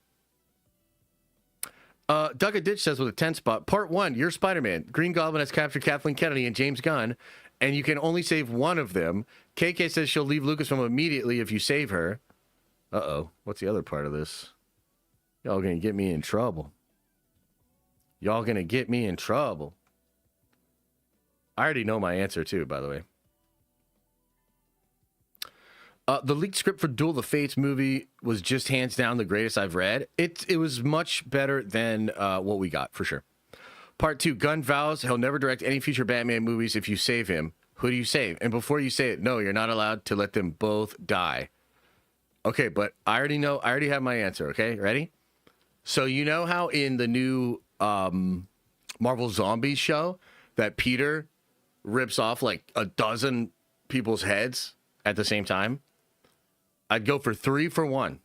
Doug A. Ditch says with a 10 spot, Part 1, you're Spider-Man. Green Goblin has captured Kathleen Kennedy and James Gunn, and you can only save one of them. KK says she'll leave Lucasfilm immediately if you save her. Uh-oh. What's the other part of this? Y'all gonna get me in trouble. Y'all gonna get me in trouble. I already know my answer, too, by the way. The leaked script for Duel of the Fates movie was just hands down the greatest I've read. It was much better than what we got, for sure. Part 2, Gunn vows he'll never direct any future Batman movies if you save him. Who do you save? And before you say it, no, you're not allowed to let them both die. Okay, but I already have my answer, okay? Ready? So you know how in the new Marvel Zombies show that Peter rips off like a dozen people's heads at the same time? I'd go for 3 for 1.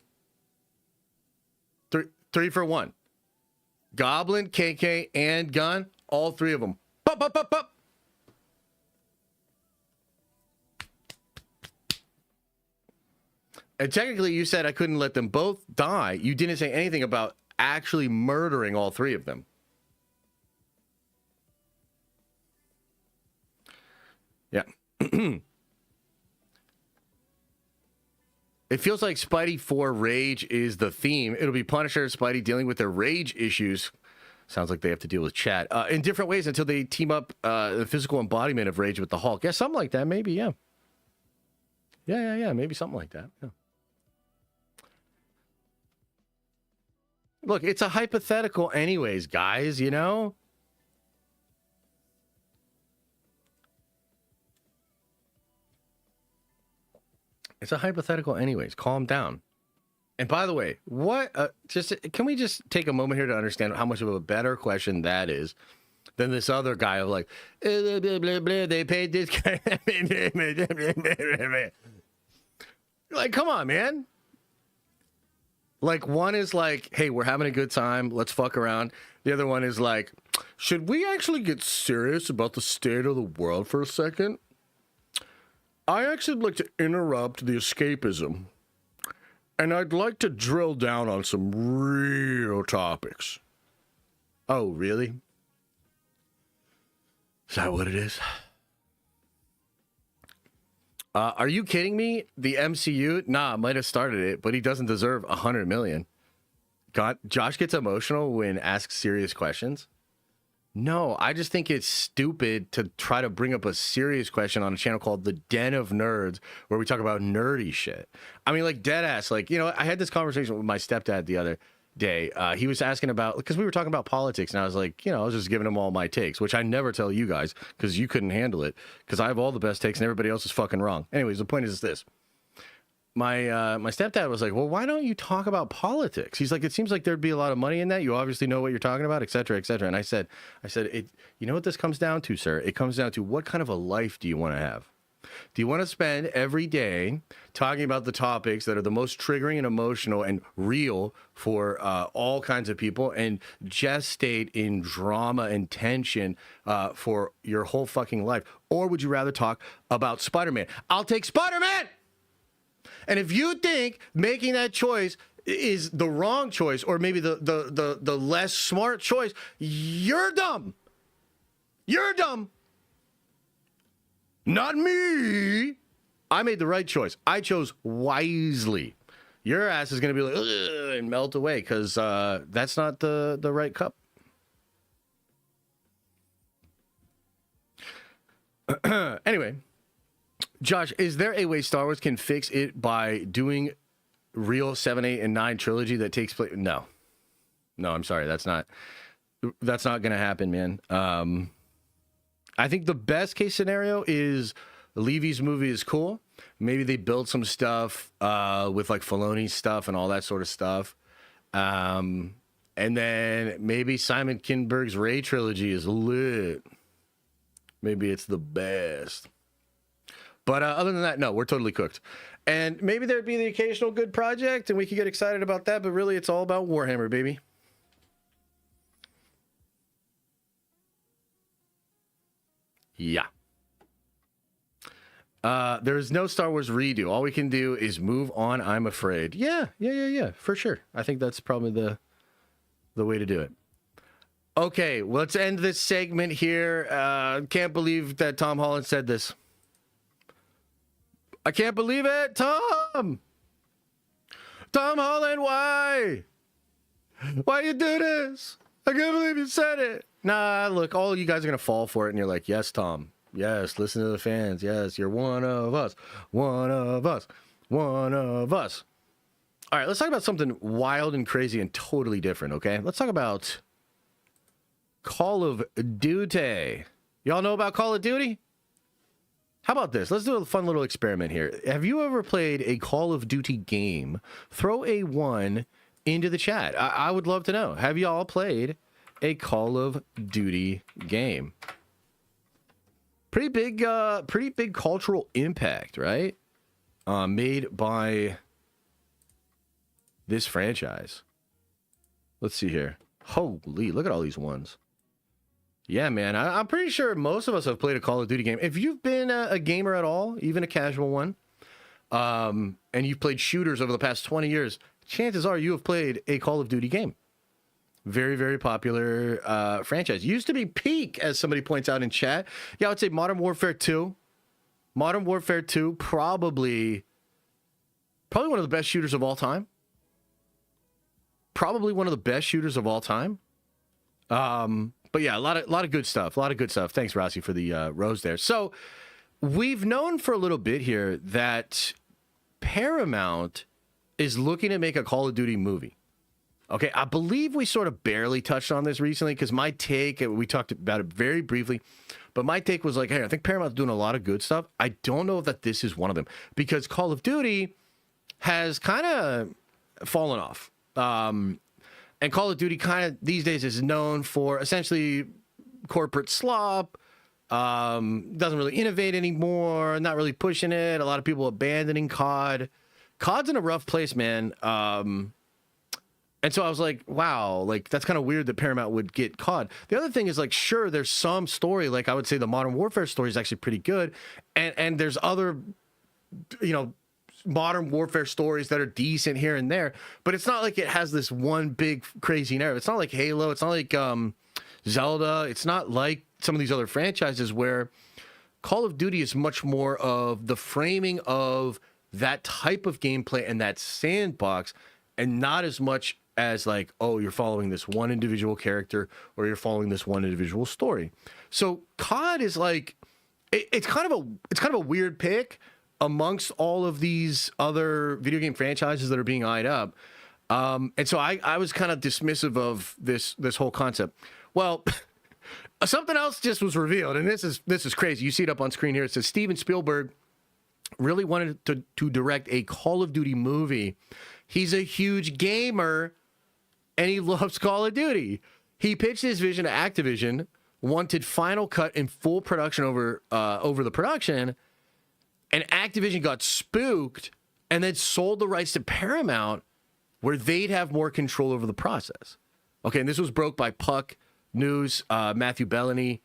3 for 1. Goblin, KK, and Gunn, all 3 of them. Pop, pop, pop, pop. And technically, you said I couldn't let them both die. You didn't say anything about actually murdering all 3 of them. Yeah. It feels like Spidey 4 Rage is the theme. It'll be Punisher and Spidey dealing with their rage issues. Sounds like they have to deal with chat in different ways until they team up the physical embodiment of rage with the Hulk. Yeah, something like that, maybe, yeah. Yeah, maybe something like that, yeah. Look, it's a hypothetical anyways, guys, you know? It's a hypothetical anyways. Calm down. And by the way, can we just take a moment here to understand how much of a better question that is than this other guy of like, blah, blah, blah, blah, they paid this guy. Like, come on, man. Like, one is like, hey, we're having a good time. Let's fuck around. The other one is like, should we actually get serious about the state of the world for a second? I actually would like to interrupt the escapism, and I'd like to drill down on some real topics. Oh, really? Is that what it is? Are you kidding me? The MCU? Nah, might have started it, but he doesn't deserve $100 million. God, Josh gets emotional when asked serious questions. No, I just think it's stupid to try to bring up a serious question on a channel called The Den of Nerds, where we talk about nerdy shit. I mean, like, dead ass. Like, you know, I had this conversation with my stepdad the other day. He was asking about, because we were talking about politics, and I was like, you know, I was just giving him all my takes, which I never tell you guys because you couldn't handle it, because I have all the best takes and everybody else is fucking wrong. Anyways, the point is this. my stepdad was like, well, why don't you talk about politics? He's like, it seems like there'd be a lot of money in that. You obviously know what you're talking about, et cetera, et cetera. And I said, you know what this comes down to, sir? It comes down to what kind of a life do you want to have? Do you want to spend every day talking about the topics that are the most triggering and emotional and real for all kinds of people and gestate in drama and tension for your whole fucking life? Or would you rather talk about Spider-Man? I'll take Spider-Man! And if you think making that choice is the wrong choice or maybe the less smart choice, you're dumb. You're dumb. Not me. I made the right choice. I chose wisely. Your ass is going to be like, ugh, and melt away because that's not the right cup. Anyway, Josh, is there a way Star Wars can fix it by doing real 7, 8, and 9 trilogy that takes place? No, I'm sorry. That's not going to happen, man. I think the best case scenario is Levy's movie is cool. Maybe they build some stuff with like Filoni's stuff and all that sort of stuff. And then maybe Simon Kinberg's Rey trilogy is lit. Maybe it's the best. But other than that, no, we're totally cooked. And maybe there'd be the occasional good project and we could get excited about that. But really, it's all about Warhammer, baby. Yeah. There's no Star Wars redo. All we can do is move on, I'm afraid. Yeah, for sure. I think that's probably the way to do it. Okay, let's end this segment here. Can't believe that Tom Holland said this. I can't believe it, Tom! Tom Holland, why? Why you do this? I can't believe you said it. Nah, look, all you guys are going to fall for it, and you're like, yes, Tom. Yes, listen to the fans. Yes, you're one of us. One of us. One of us. All right, let's talk about something wild and crazy and totally different, okay? Let's talk about Call of Duty. Y'all know about Call of Duty? How about this? Let's do a fun little experiment here. Have you ever played a Call of Duty game? Throw a 1 into the chat. I would love to know. Have y'all played a Call of Duty game? Pretty big cultural impact, right? Made by this franchise. Let's see here. Holy, look at all these ones. Yeah, man, I'm pretty sure most of us have played a Call of Duty game. If you've been a gamer at all, even a casual one, and you've played shooters over the past 20 years, chances are you have played a Call of Duty game. Very, very popular franchise. Used to be peak, as somebody points out in chat. Yeah, I would say Modern Warfare 2. Modern Warfare 2, probably one of the best shooters of all time. Probably one of the best shooters of all time. But yeah, a lot of good stuff. A lot of good stuff. Thanks, Rossi, for the rose there. So we've known for a little bit here that Paramount is looking to make a Call of Duty movie. Okay, I believe we sort of barely touched on this recently because my take, we talked about it very briefly, but my take was like, hey, I think Paramount's doing a lot of good stuff. I don't know that this is one of them because Call of Duty has kind of fallen off. And Call of Duty kind of these days is known for essentially corporate slop, doesn't really innovate anymore, not really pushing it. A lot of people abandoning COD. COD's in a rough place, man. And so I was like, wow, like that's kind of weird that Paramount would get COD. The other thing is like, sure, there's some story, like I would say the Modern Warfare story is actually pretty good. And there's other, Modern Warfare stories that are decent here and there, but it's not like it has this one big crazy narrative. It's not like Halo. It's not like Zelda. It's not like some of these other franchises where Call of Duty is much more of the framing of that type of gameplay and that sandbox, and not as much as like, oh, you're following this one individual character or you're following this one individual story. So COD is like, it's kind of a weird pick amongst all of these other video game franchises that are being eyed up. And so I was kind of dismissive of this whole concept. Well, something else just was revealed, and this is crazy. You see it up on screen here. It says Steven Spielberg really wanted to direct a Call of Duty movie. He's a huge gamer, and he loves Call of Duty. He pitched his vision to Activision, wanted Final Cut in full production over the production, and Activision got spooked and then sold the rights to Paramount, where they'd have more control over the process. Okay, and this was broke by Puck News, Matthew Bellany,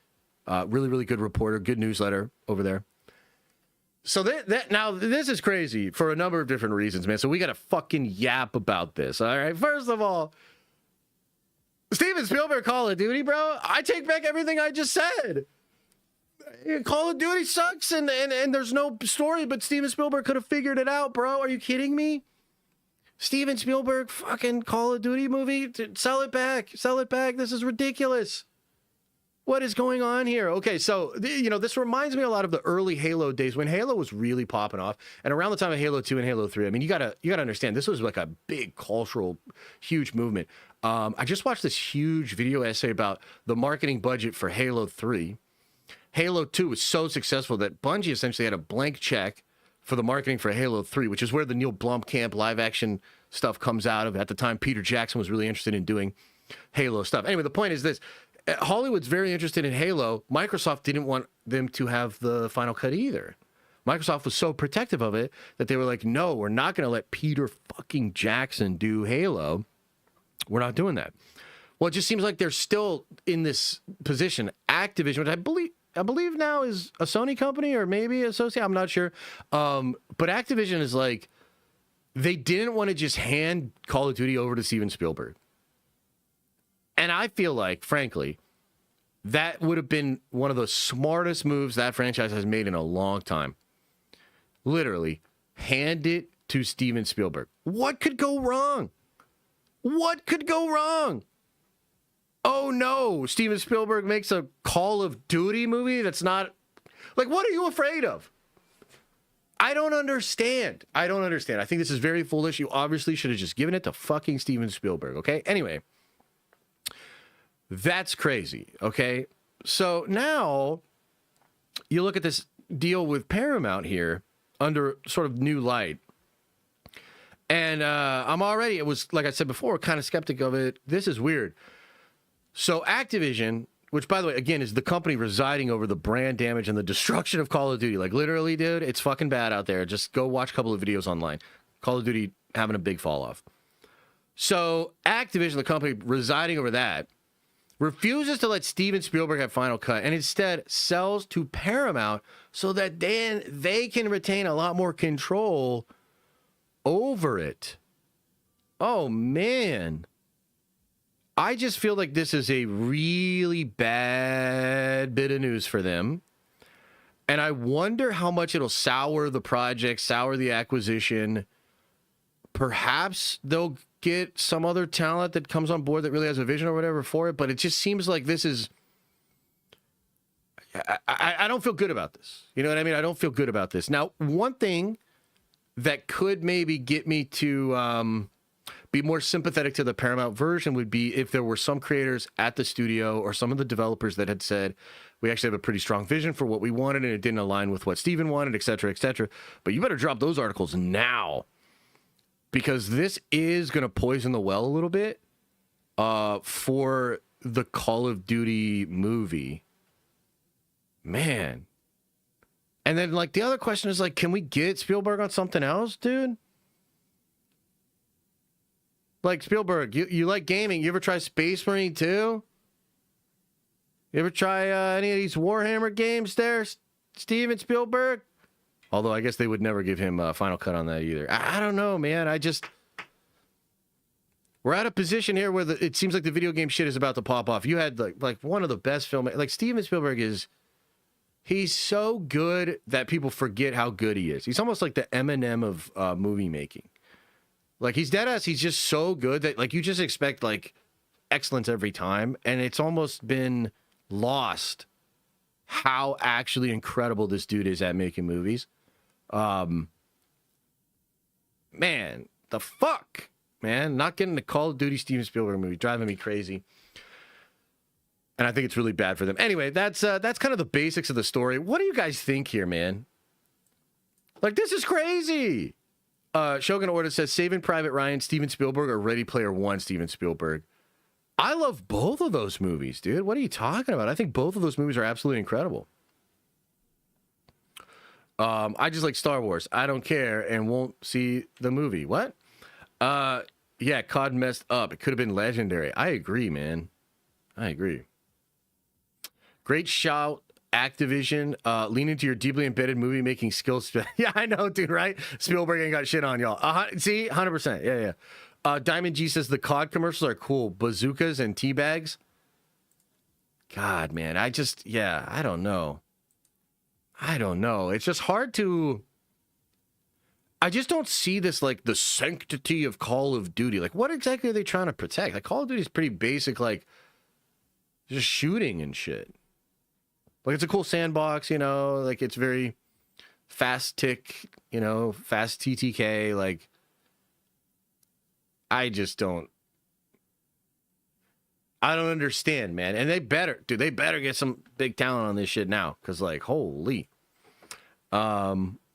really, really good reporter, good newsletter over there. So now this is crazy for a number of different reasons, man. So we got to fucking yap about this. All right. First of all, Steven Spielberg, Call of Duty, bro. I take back everything I just said. Call of Duty sucks, and there's no story, but Steven Spielberg could have figured it out, bro. Are you kidding me? Steven Spielberg, fucking Call of Duty movie, sell it back. Sell it back. This is ridiculous. What is going on here? Okay, so, this reminds me a lot of the early Halo days when Halo was really popping off. And around the time of Halo 2 and Halo 3, I mean, you gotta understand, this was like a big cultural, huge movement. I just watched this huge video essay about the marketing budget for Halo 3. Halo 2 was so successful that Bungie essentially had a blank check for the marketing for Halo 3, which is where the Neil Blomkamp live action stuff comes out of. At the time, Peter Jackson was really interested in doing Halo stuff. Anyway, the point is this. Hollywood's very interested in Halo. Microsoft didn't want them to have the final cut either. Microsoft was so protective of it that they were like, no, we're not going to let Peter fucking Jackson do Halo. We're not doing that. Well, it just seems like they're still in this position. Activision, which I believe now is a Sony company or maybe associate. I'm not sure. But Activision is like, they didn't want to just hand Call of Duty over to Steven Spielberg. And I feel like, frankly, that would have been one of the smartest moves that franchise has made in a long time. Literally, hand it to Steven Spielberg. What could go wrong? What could go wrong? Oh no, Steven Spielberg makes a Call of Duty movie that's not... Like, what are you afraid of? I don't understand. I think this is very foolish. You obviously should have just given it to fucking Steven Spielberg, okay? Anyway, that's crazy, okay? So now you look at this deal with Paramount here under sort of new light. And I'm already, it was, like I said before, kind of skeptic of it. This is weird. So Activision, which, by the way, again, is the company residing over the brand damage and the destruction of Call of Duty. Like, literally, dude, it's fucking bad out there. Just go watch a couple of videos online. Call of Duty having a big fall off. So Activision, the company residing over that, refuses to let Steven Spielberg have final cut and instead sells to Paramount so that then they can retain a lot more control over it. Oh, man. I just feel like this is a really bad bit of news for them. And I wonder how much it'll sour the project, sour the acquisition. Perhaps they'll get some other talent that comes on board that really has a vision or whatever for it. But it just seems like this is... I don't feel good about this. You know what I mean? I don't feel good about this. Now, one thing that could maybe get me to... be more sympathetic to the Paramount version would be if there were some creators at the studio or some of the developers that had said, we actually have a pretty strong vision for what we wanted and it didn't align with what Steven wanted, et cetera, et cetera. But you better drop those articles now because this is going to poison the well a little bit for the Call of Duty movie. Man. And then, like, the other question is, like, can we get Spielberg on something else, dude? Like, Spielberg, you like gaming. You ever try Space Marine 2? You ever try any of these Warhammer games there, Steven Spielberg? Although I guess they would never give him a final cut on that either. I don't know, man. We're at a position here where it seems like the video game shit is about to pop off. You had like one of the best filmmakers. Like, Steven Spielberg he's so good that people forget how good he is. He's almost like the Eminem of movie making. Like, he's dead ass. He's just so good that, like, you just expect, like, excellence every time. And it's almost been lost how actually incredible this dude is at making movies. Man, the fuck, man. Not getting the Call of Duty Steven Spielberg movie. Driving me crazy. And I think it's really bad for them. Anyway, that's kind of the basics of the story. What do you guys think here, man? Like, this is crazy. Shogun Order says, Saving Private Ryan, Steven Spielberg, or Ready Player One, Steven Spielberg. I love both of those movies, dude. What are you talking about? I think both of those movies are absolutely incredible. I just like Star Wars. I don't care and won't see the movie. What? Yeah, COD messed up. It could have been legendary. I agree, man. I agree. Great shout, Activision. Lean into your deeply embedded movie-making skills. Yeah, I know, dude, right? Spielberg ain't got shit on y'all. See? 100%. Yeah. Diamond G says the COD commercials are cool. Bazookas and tea bags. God, man. I don't know. It's just hard to... I just don't see this, like, the sanctity of Call of Duty. Like, what exactly are they trying to protect? Like, Call of Duty is pretty basic, like, just shooting and shit. Like, it's a cool sandbox, you know? Like, it's very fast tick, you know? Fast TTK. Like, I don't understand, man. And they better get some big talent on this shit now. Because, like, holy...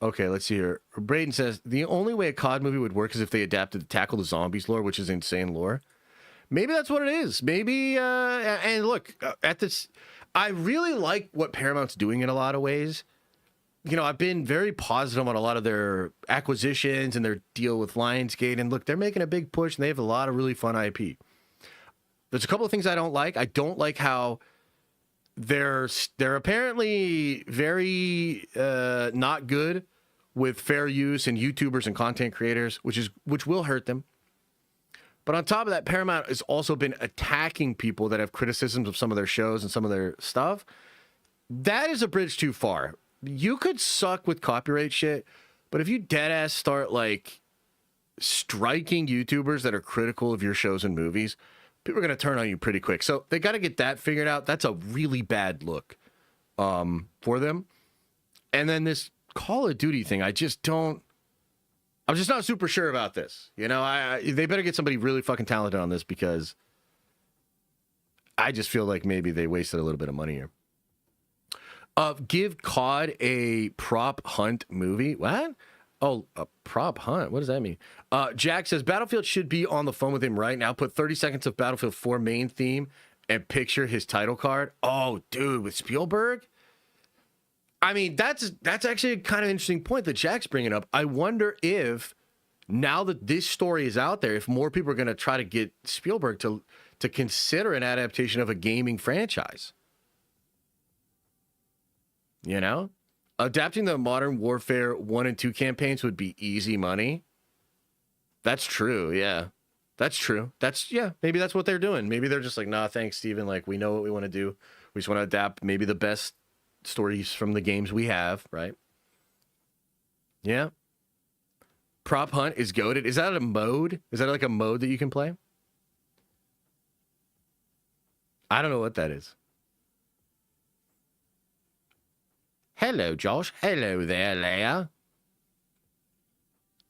Okay, let's see here. Braden says, the only way a COD movie would work is if they adapted to Tackle the Zombies lore, which is insane lore. Maybe that's what it is. Maybe, and look, I really like what Paramount's doing in a lot of ways. You know, I've been very positive on a lot of their acquisitions and their deal with Lionsgate, and look, they're making a big push, and they have a lot of really fun IP. There's a couple of things I don't like. I don't like how... They're apparently very not good with fair use and YouTubers and content creators, which will hurt them. But on top of that, Paramount has also been attacking people that have criticisms of some of their shows and some of their stuff. That is a bridge too far. You could suck with copyright shit, but if you deadass start like striking YouTubers that are critical of your shows and movies, people are going to turn on you pretty quick. So they got to get that figured out. That's a really bad look for them. And then this Call of Duty thing, I'm just not super sure about this. You know, they better get somebody really fucking talented on this because I just feel like maybe they wasted a little bit of money here. Give COD a prop hunt movie. What? Oh, a prop hunt. What does that mean? Jack says Battlefield should be on the phone with him right now. Put 30 seconds of Battlefield 4 main theme and picture his title card. Oh, dude, with Spielberg? I mean, that's actually a kind of interesting point that Jack's bringing up. I wonder if now that this story is out there, if more people are going to try to get Spielberg to consider an adaptation of a gaming franchise. You know? Adapting the Modern Warfare 1 and 2 campaigns would be easy money. That's true, yeah. That's true. Maybe that's what they're doing. Maybe they're just like, nah, thanks, Steven. Like, we know what we want to do. We just want to adapt maybe the best stories from the games we have, right? Yeah. Prop hunt is goated. Is that a mode? Is that like a mode that you can play? I don't know what that is. Hello, Josh. Hello there, Leia.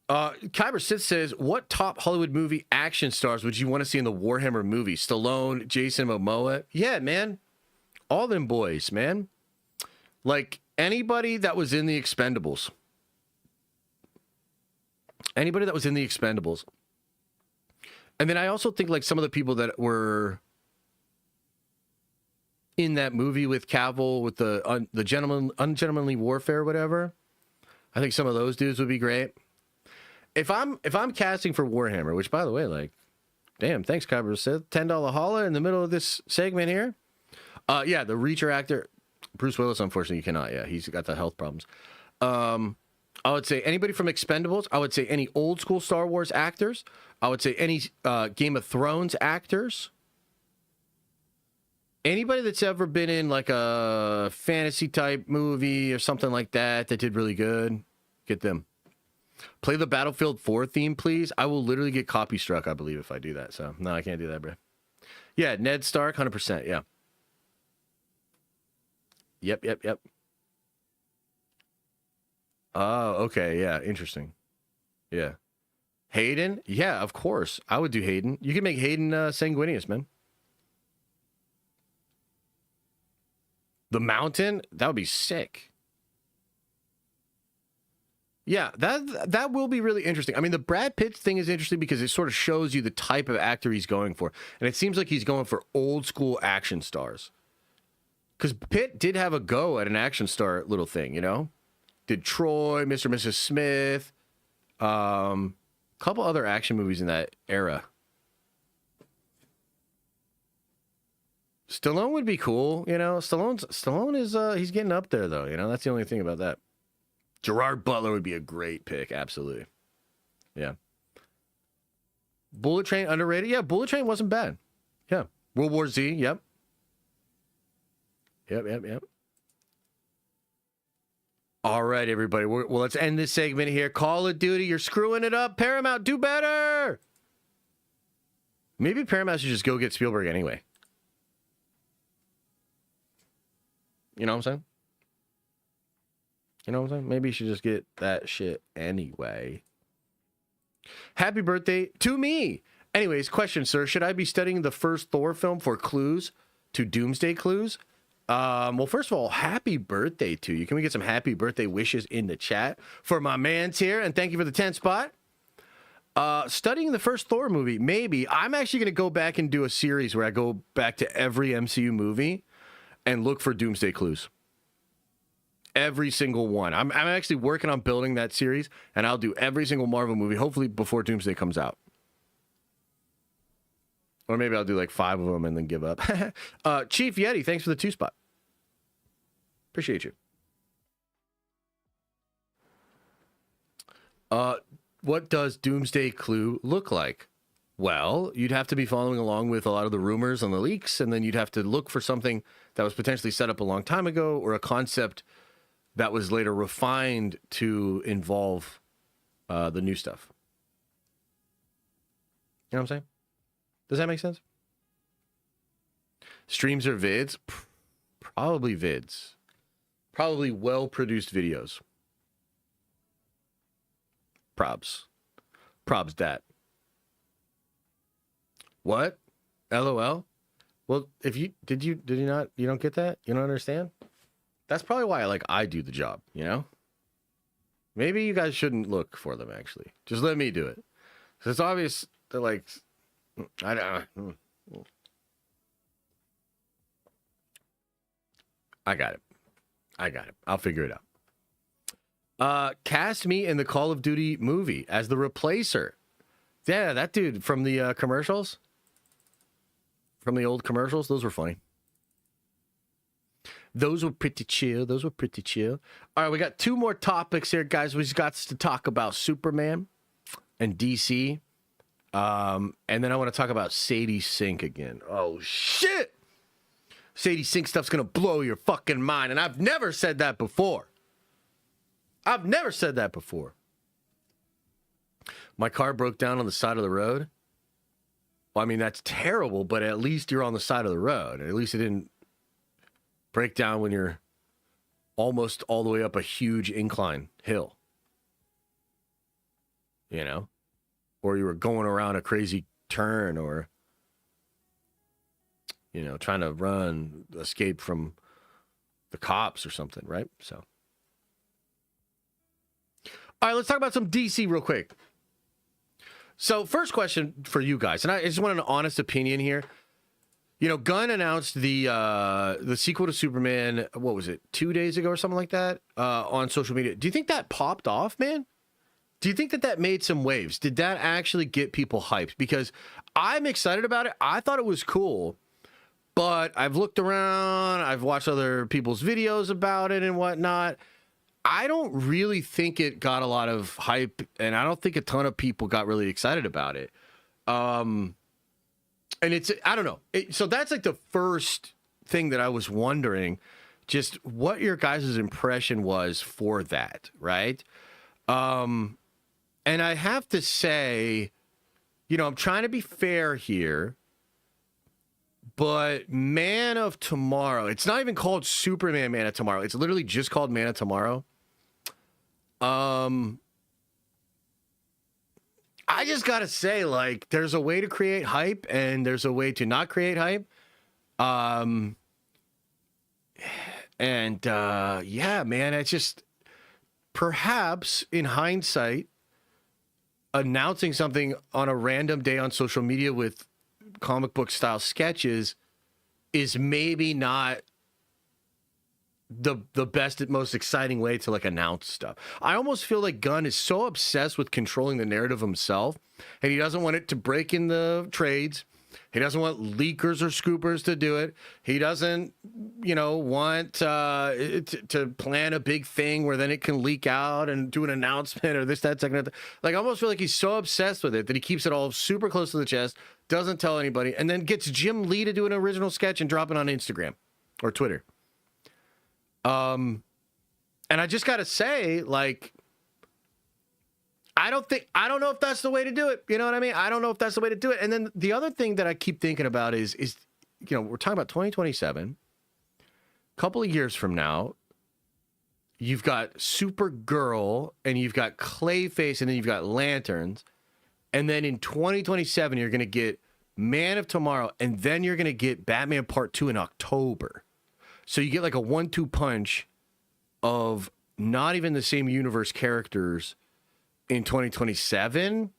Kyber Sith says, what top Hollywood movie action stars would you want to see in the Warhammer movie? Stallone, Jason Momoa? Yeah, man. All them boys, man. Like, anybody that was in the Expendables. Anybody that was in the Expendables. And then I also think, like, some of the people that were in that movie with Cavill, with the ungentlemanly warfare, or whatever. I think some of those dudes would be great. If I'm casting for Warhammer, which by the way, like, damn, thanks, Kyber Sith. $10 holla in the middle of this segment here. Yeah, the Reacher actor, Bruce Willis, unfortunately, you cannot. Yeah, he's got the health problems. I would say anybody from Expendables. I would say any old school Star Wars actors. I would say any Game of Thrones actors. Anybody that's ever been in like a fantasy type movie or something like that did really good, get them. Play the Battlefield 4 theme, please. I will literally get copy struck, I believe, if I do that. So, no, I can't do that, bro. Yeah, Ned Stark, 100%, yeah. Yep. Oh, okay, yeah, interesting. Yeah. Hayden? Yeah, of course. I would do Hayden. You can make Hayden Sanguinius, man. The Mountain? That would be sick. Yeah, that will be really interesting. I mean, the Brad Pitt thing is interesting because it sort of shows you the type of actor he's going for. And it seems like he's going for old school action stars. Because Pitt did have a go at an action star little thing, you know? Did Troy, Mr. and Mrs. Smith, a couple other action movies in that era. Stallone would be cool, you know? Stallone is, he's getting up there, though, you know? That's the only thing about that. Gerard Butler would be a great pick, absolutely. Yeah. Bullet Train, underrated? Yeah, Bullet Train wasn't bad. Yeah. World War Z, yep. Yep. All right, everybody. Well, let's end this segment here. Call of Duty, you're screwing it up. Paramount, do better. Maybe Paramount should just go get Spielberg anyway. You know what I'm saying? You know what I'm saying? Maybe you should just get that shit anyway. Happy birthday to me. Anyways, question, sir. Should I be studying the first Thor film for clues to Doomsday clues? Well, first of all, happy birthday to you. Can we get some happy birthday wishes in the chat for my man's here? And thank you for the 10 spot. Studying the first Thor movie, maybe. I'm actually going to go back and do a series where I go back to every MCU movie and look for Doomsday clues. Every single one. I'm actually working on building that series, and I'll do every single Marvel movie, hopefully before Doomsday comes out. Or maybe I'll do like 5 of them and then give up. Chief Yeti, thanks for the 2 spot. Appreciate you. What does Doomsday Clue look like? Well, you'd have to be following along with a lot of the rumors and the leaks, and then you'd have to look for something that was potentially set up a long time ago or a concept that was later refined to involve the new stuff. You know what I'm saying? Does that make sense? Streams or vids? Probably vids. Probably well-produced videos. Probs dat. What? LOL? Well, if you did you not you don't get that? You don't understand? That's probably why I do the job, you know? Maybe you guys shouldn't look for them actually. Just let me do it. Cuz it's obvious that I got it. I'll figure it out. Cast me in the Call of Duty movie as the replacer. Yeah, that dude from the commercials. From the old commercials. Those were funny. Those were pretty chill. All right, we got 2 more topics here, guys. We've got to talk about Superman and DC. And then I want to talk about Sadie Sink again. Oh, shit! Sadie Sink stuff's going to blow your fucking mind. And I've never said that before. My car broke down on the side of the road. Well, I mean, that's terrible, but at least you're on the side of the road. At least it didn't break down when you're almost all the way up a huge incline hill. You know? Or you were going around a crazy turn or, you know, trying to escape from the cops or something, right? So. All right, let's talk about some DC real quick. So first question for you guys, and I just want an honest opinion here. You know, Gunn announced the sequel to Superman, what was it, 2 days ago or something like that, on social media. Do you think that popped off, man? Do you think that made some waves? Did that actually get people hyped? Because I'm excited about it. I thought it was cool, but I've looked around, I've watched other people's videos about it and whatnot. I don't really think it got a lot of hype, and I don't think a ton of people got really excited about it. And it's, I don't know. So that's like the first thing that I was wondering, just what your guys' impression was for that, right? And I have to say, you know, I'm trying to be fair here, but Man of Tomorrow, it's not even called Superman Man of Tomorrow. It's literally just called Man of Tomorrow. I just gotta say, there's a way to create hype and there's a way to not create hype. Yeah, man, it's just perhaps in hindsight, announcing something on a random day on social media with comic book style sketches is maybe not the best, most exciting way to like announce stuff. I almost feel like Gunn is so obsessed with controlling the narrative himself, and he doesn't want it to break in the trades. He doesn't want leakers or scoopers to do it. He doesn't, want to plan a big thing where then it can leak out and do an announcement or this, that, second. Like, I almost feel like he's so obsessed with it that he keeps it all super close to the chest, doesn't tell anybody, and then gets Jim Lee to do an original sketch and drop it on Instagram or Twitter. And I just got to say, like, I don't know if that's the way to do it. You know what I mean? I don't know if that's the way to do it. And then the other thing that I keep thinking about is we're talking about 2027. A couple of years from now, you've got Supergirl and you've got Clayface and then you've got Lanterns. And then in 2027, you're going to get Man of Tomorrow and then you're going to get Batman Part 2 in October. So you get like a 1-2 punch of not even the same universe characters in 2027.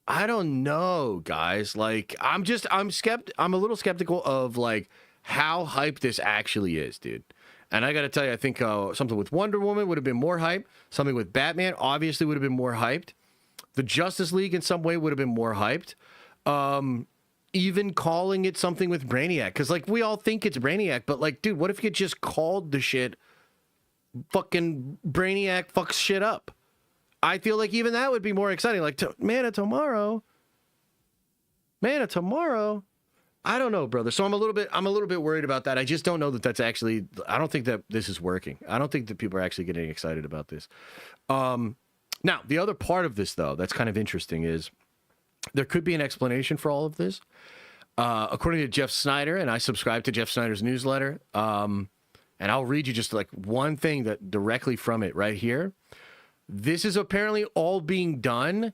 I don't know, guys. Like, I'm a little skeptical of like how hype this actually is, dude. And I got to tell you, I think something with Wonder Woman would have been more hype. Something with Batman obviously would have been more hyped. The Justice League in some way would have been more hyped. Even calling it something with Brainiac, because like we all think it's Brainiac, but like, dude, what if you just called the shit fucking Brainiac fucks shit up? I feel like even that would be more exciting. Like, Man of Tomorrow. I don't know, brother. So I'm a little bit worried about that. I just don't know that that's actually. I don't think that this is working. I don't think that people are actually getting excited about this. Now, the other part of this, though, that's kind of interesting is there could be an explanation for all of this. According to Jeff Snyder, and I subscribe to Jeff Snyder's newsletter, and I'll read you just like one thing that directly from it right here. This is apparently all being done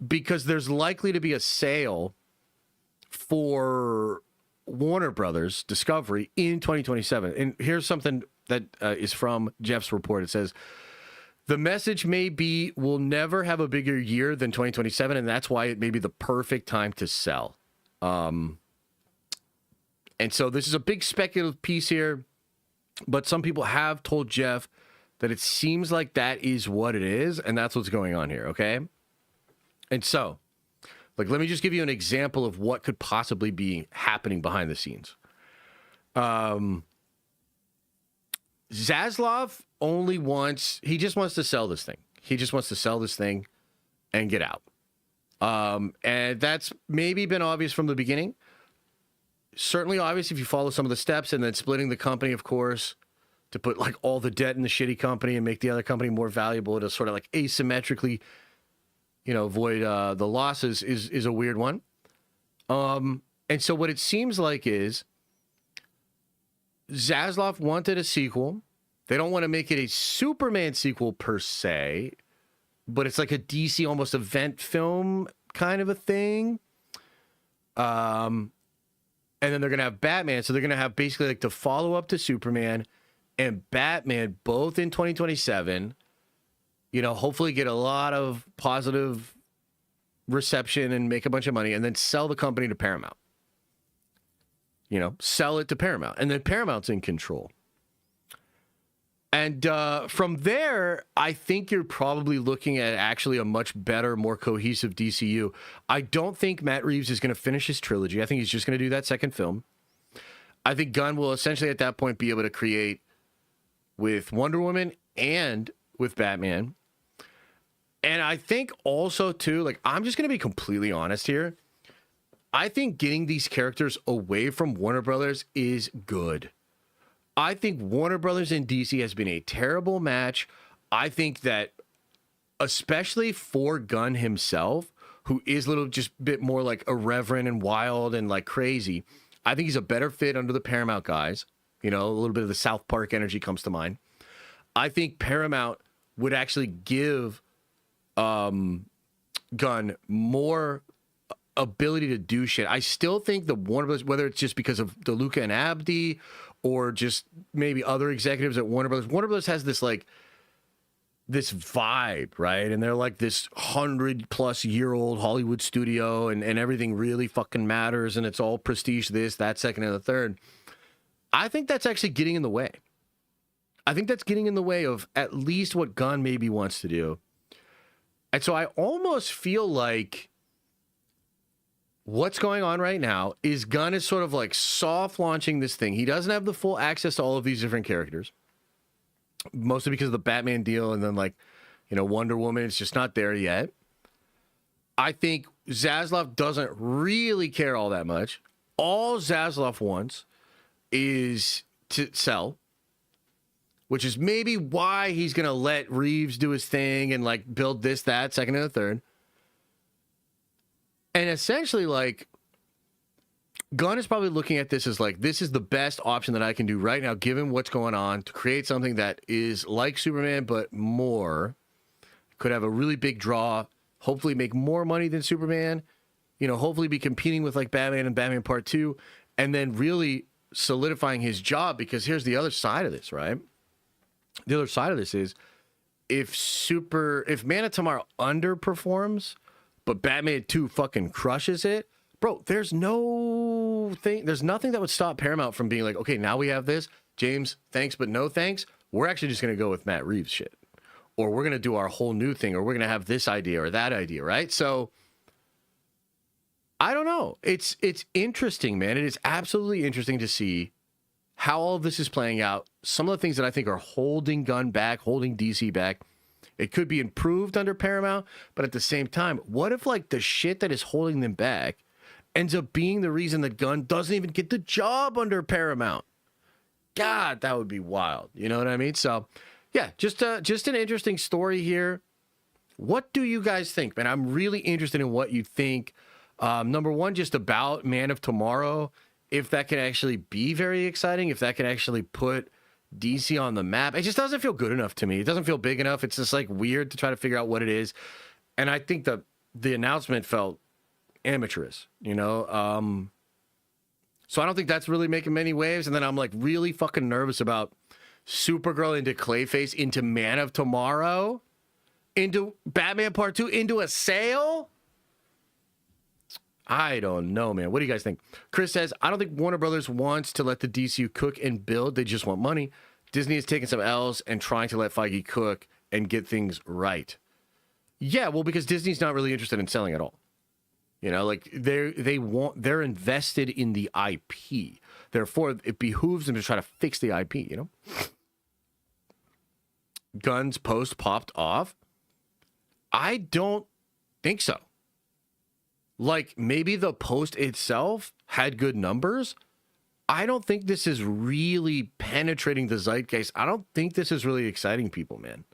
because there's likely to be a sale for Warner Brothers Discovery in 2027. And here's something that is from Jeff's report. It says, the message may be we'll never have a bigger year than 2027, and that's why it may be the perfect time to sell. And so this is a big speculative piece here, but some people have told Jeff that it seems like that is what it is, and that's what's going on here, okay? And so, like, let me just give you an example of what could possibly be happening behind the scenes. Zaslav he just wants to sell this thing. He just wants to sell this thing and get out. And that's maybe been obvious from the beginning. Certainly obvious if you follow some of the steps, and then splitting the company, of course, to put like all the debt in the shitty company and make the other company more valuable to sort of like asymmetrically, avoid the losses is a weird one. And so what it seems like is Zaslav wanted a sequel. They don't want to make it a Superman sequel per se, but it's like a DC almost event film kind of a thing. And then they're going to have Batman. So they're going to have basically like the follow up to Superman and Batman both in 2027, hopefully get a lot of positive reception and make a bunch of money and then sell the company to Paramount. Sell it to Paramount. And then Paramount's in control. And from there, I think you're probably looking at actually a much better, more cohesive DCU. I don't think Matt Reeves is going to finish his trilogy. I think he's just going to do that second film. I think Gunn will essentially at that point be able to create with Wonder Woman and with Batman. And I think also, too, like, I'm just going to be completely honest here. I think getting these characters away from Warner Brothers is good. I think Warner Brothers and DC has been a terrible match. I think that, especially for Gunn himself, who is a little just bit more like irreverent and wild and like crazy, I think he's a better fit under the Paramount guys. A little bit of the South Park energy comes to mind. I think Paramount would actually give Gunn more ability to do shit. I still think the Warner Brothers, whether it's just because of DeLuca and Abdi or just maybe other executives at Warner Brothers has this like this vibe, right? And they're like this 100-plus-year-old Hollywood studio, and everything really fucking matters, and it's all prestige, this, that, second, and the third. I think that's actually getting in the way. I think that's getting in the way of at least what Gunn maybe wants to do. And so I almost feel like what's going on right now is Gunn is sort of like soft launching this thing. He doesn't have the full access to all of these different characters, mostly because of the Batman deal, and then like, you know, Wonder Woman, it's just not there yet. I think Zaslav doesn't really care all that much. All Zaslav wants is to sell, which is maybe why he's going to let Reeves do his thing and like build this, that, second and the third. And essentially, like, Gunn is probably looking at this as like, this is the best option that I can do right now, given what's going on, to create something that is like Superman, but more. Could have a really big draw, hopefully make more money than Superman, you know, hopefully be competing with like Batman and Batman Part 2, and then really solidifying his job. Because here's the other side of this, right? The other side of this is if Man of Tomorrow underperforms, but Batman 2 fucking crushes it, bro, there's nothing that would stop Paramount from being like, okay, now we have this. James, thanks, but no thanks. We're actually just going to go with Matt Reeves shit. Or we're going to do our whole new thing, or we're going to have this idea or that idea, right? So I don't know. It's interesting, man. It is absolutely interesting to see how all of this is playing out. Some of the things that I think are holding Gunn back, holding DC back. It could be improved under Paramount, but at the same time, what if like the shit that is holding them back ends up being the reason that Gunn doesn't even get the job under Paramount? God, that would be wild. You know what I mean? So, yeah, just an interesting story here. What do you guys think, man? I'm really interested in what you think. Number one, just about Man of Tomorrow, if that can actually be very exciting, if that can actually put DC on the map. It just doesn't feel good enough to me. It doesn't feel big enough. It's just like weird to try to figure out what it is. And I think the announcement felt amateurish, you know? So I don't think that's really making many waves. And then I'm like really fucking nervous about Supergirl into Clayface, into Man of Tomorrow, into Batman Part 2, into a sale. I don't know, man. What do you guys think? Chris says, I don't think Warner Brothers wants to let the DCU cook and build. They just want money. Disney is taking some L's and trying to let Feige cook and get things right. Yeah, well, because Disney's not really interested in selling at all. You know, like they're invested in the IP. Therefore, it behooves them to try to fix the IP, you know? Gunn's post popped off. I don't think so. Like, maybe the post itself had good numbers. I don't think this is really penetrating the zeitgeist. I don't think this is really exciting people, man.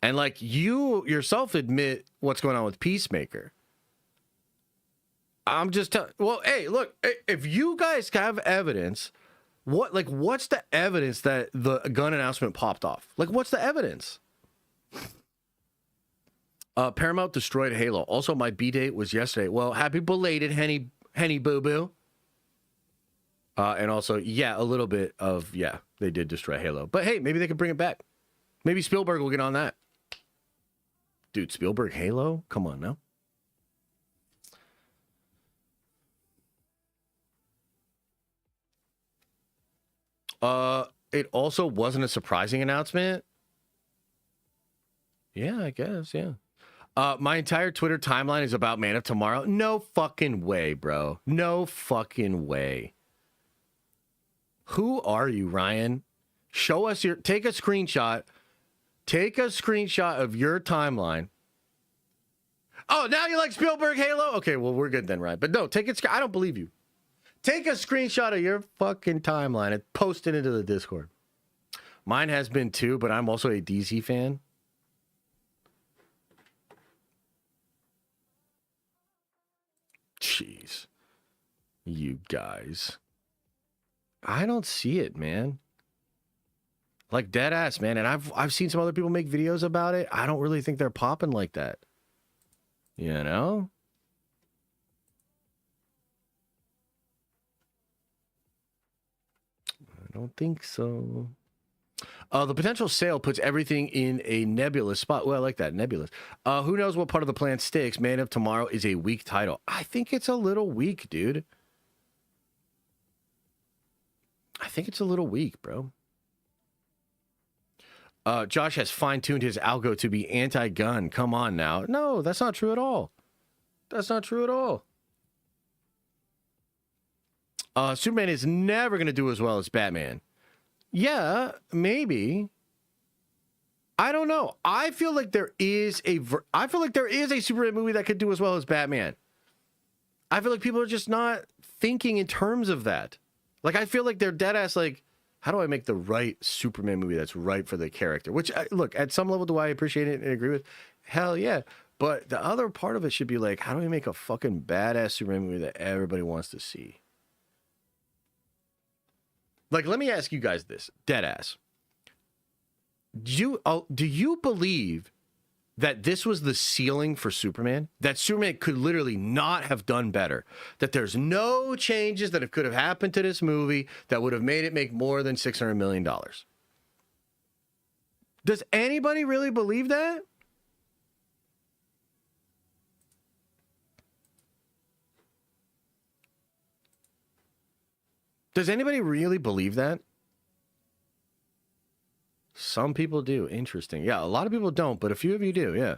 And, like, you yourself admit what's going on with Peacemaker. I'm just telling... Well, hey, look, if you guys have evidence, what's the evidence that the Gunn announcement popped off? Like, what's the evidence? Paramount destroyed Halo. Also, my B-date was yesterday. Well, happy belated, Henny Boo Boo. And also, yeah, a little bit of, yeah, they did destroy Halo. But hey, maybe they could bring it back. Maybe Spielberg will get on that. Dude, Spielberg Halo? Come on now. It also wasn't a surprising announcement. Yeah, I guess, yeah. My entire Twitter timeline is about Man of Tomorrow. No fucking way, bro. No fucking way. Who are you, Ryan? Show us take a screenshot. Take a screenshot of your timeline. Oh, now you like Spielberg Halo? Okay, well, we're good then, Ryan. But no, I don't believe you. Take a screenshot of your fucking timeline and post it into the Discord. Mine has been too, but I'm also a DC fan. Jeez. You guys. I don't see it, man. Like dead ass, man. And I've seen some other people make videos about it. I don't really think they're popping like that. You know? I don't think so. The potential sale puts everything in a nebulous spot. Well, I like that, nebulous. Who knows what part of the plan sticks? Man of Tomorrow is a weak title. I think it's a little weak, dude. I think it's a little weak, bro. Josh has fine-tuned his algo to be anti-gun. Come on now. No, that's not true at all. That's not true at all. Superman is never going to do as well as Batman. Yeah, maybe. I don't know. I feel like there is a Superman movie that could do as well as Batman. I feel like people are just not thinking in terms of that. Like, I feel like they're dead ass like, how do I make the right Superman movie that's right for the character? Which, look, at some level, do I appreciate it and agree with? Hell yeah. But the other part of it should be like, how do we make a fucking badass Superman movie that everybody wants to see? Like, let me ask you guys this, dead ass. Do you believe that this was the ceiling for Superman? That Superman could literally not have done better? That there's no changes that could have happened to this movie that would have made it make more than $600 million? Does anybody really believe that? Does anybody really believe that? Some people do. Interesting. Yeah, a lot of people don't, but a few of you do. Yeah.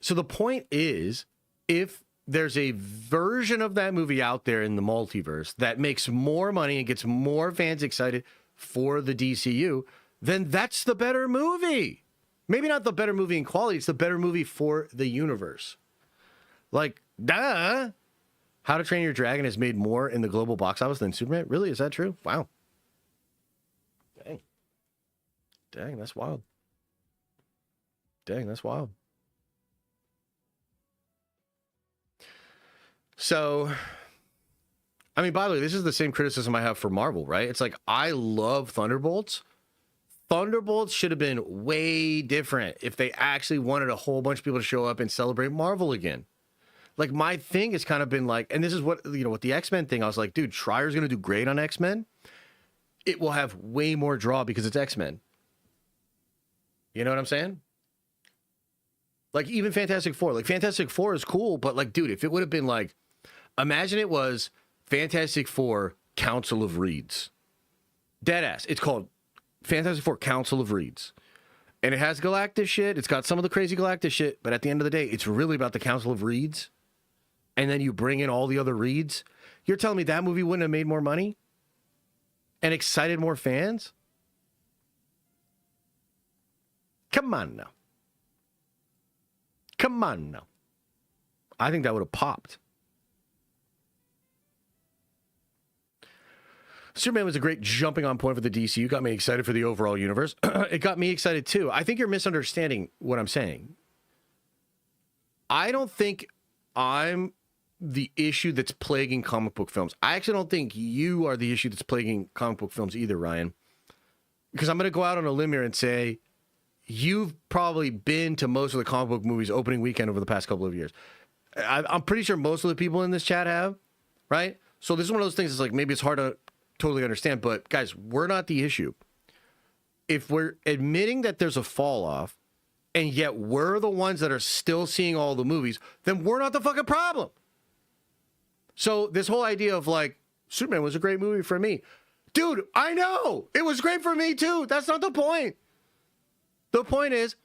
So the point is, if there's a version of that movie out there in the multiverse that makes more money and gets more fans excited for the DCU, then that's the better movie. Maybe not the better movie in quality. It's the better movie for the universe. Like, duh. How to Train Your Dragon has made more in the global box office than Superman? Really? Is that true? Wow. Dang, that's wild. Dang, that's wild. So, I mean, by the way, this is the same criticism I have for Marvel, right? It's like, I love Thunderbolts. Thunderbolts should have been way different if they actually wanted a whole bunch of people to show up and celebrate Marvel again. Like, my thing has kind of been like, and this is what, you know, with the X-Men thing, I was like, dude, Schreier's going to do great on X-Men. It will have way more draw because it's X-Men. You know what I'm saying? Like, even Fantastic Four. Like, Fantastic Four is cool, but, like, dude, if it would have been, like, imagine it was Fantastic Four Council of Reeds. Deadass. It's called Fantastic Four Council of Reeds. And it has Galactus shit. It's got some of the crazy Galactus shit, but at the end of the day, it's really about the Council of Reeds. And then you bring in all the other Reeds. You're telling me that movie wouldn't have made more money? And excited more fans? Come on now. Come on now. I think that would have popped. Superman was a great jumping on point for the DCU. Got me excited for the overall universe. It got me excited too. I think you're misunderstanding what I'm saying. I don't think I'm the issue that's plaguing comic book films. I actually don't think you are the issue that's plaguing comic book films either, Ryan. Because I'm going to go out on a limb here and say, you've probably been to most of the comic book movies opening weekend over the past couple of years. I'm pretty sure most of the people in this chat have, right? So this is one of those things that's like, maybe it's hard to totally understand, but guys, we're not the issue. If we're admitting that there's a fall off, and yet we're the ones that are still seeing all the movies, then we're not the fucking problem. So this whole idea of like, Superman was a great movie for me. Dude, I know. It was great for me too. That's not the point. The point is,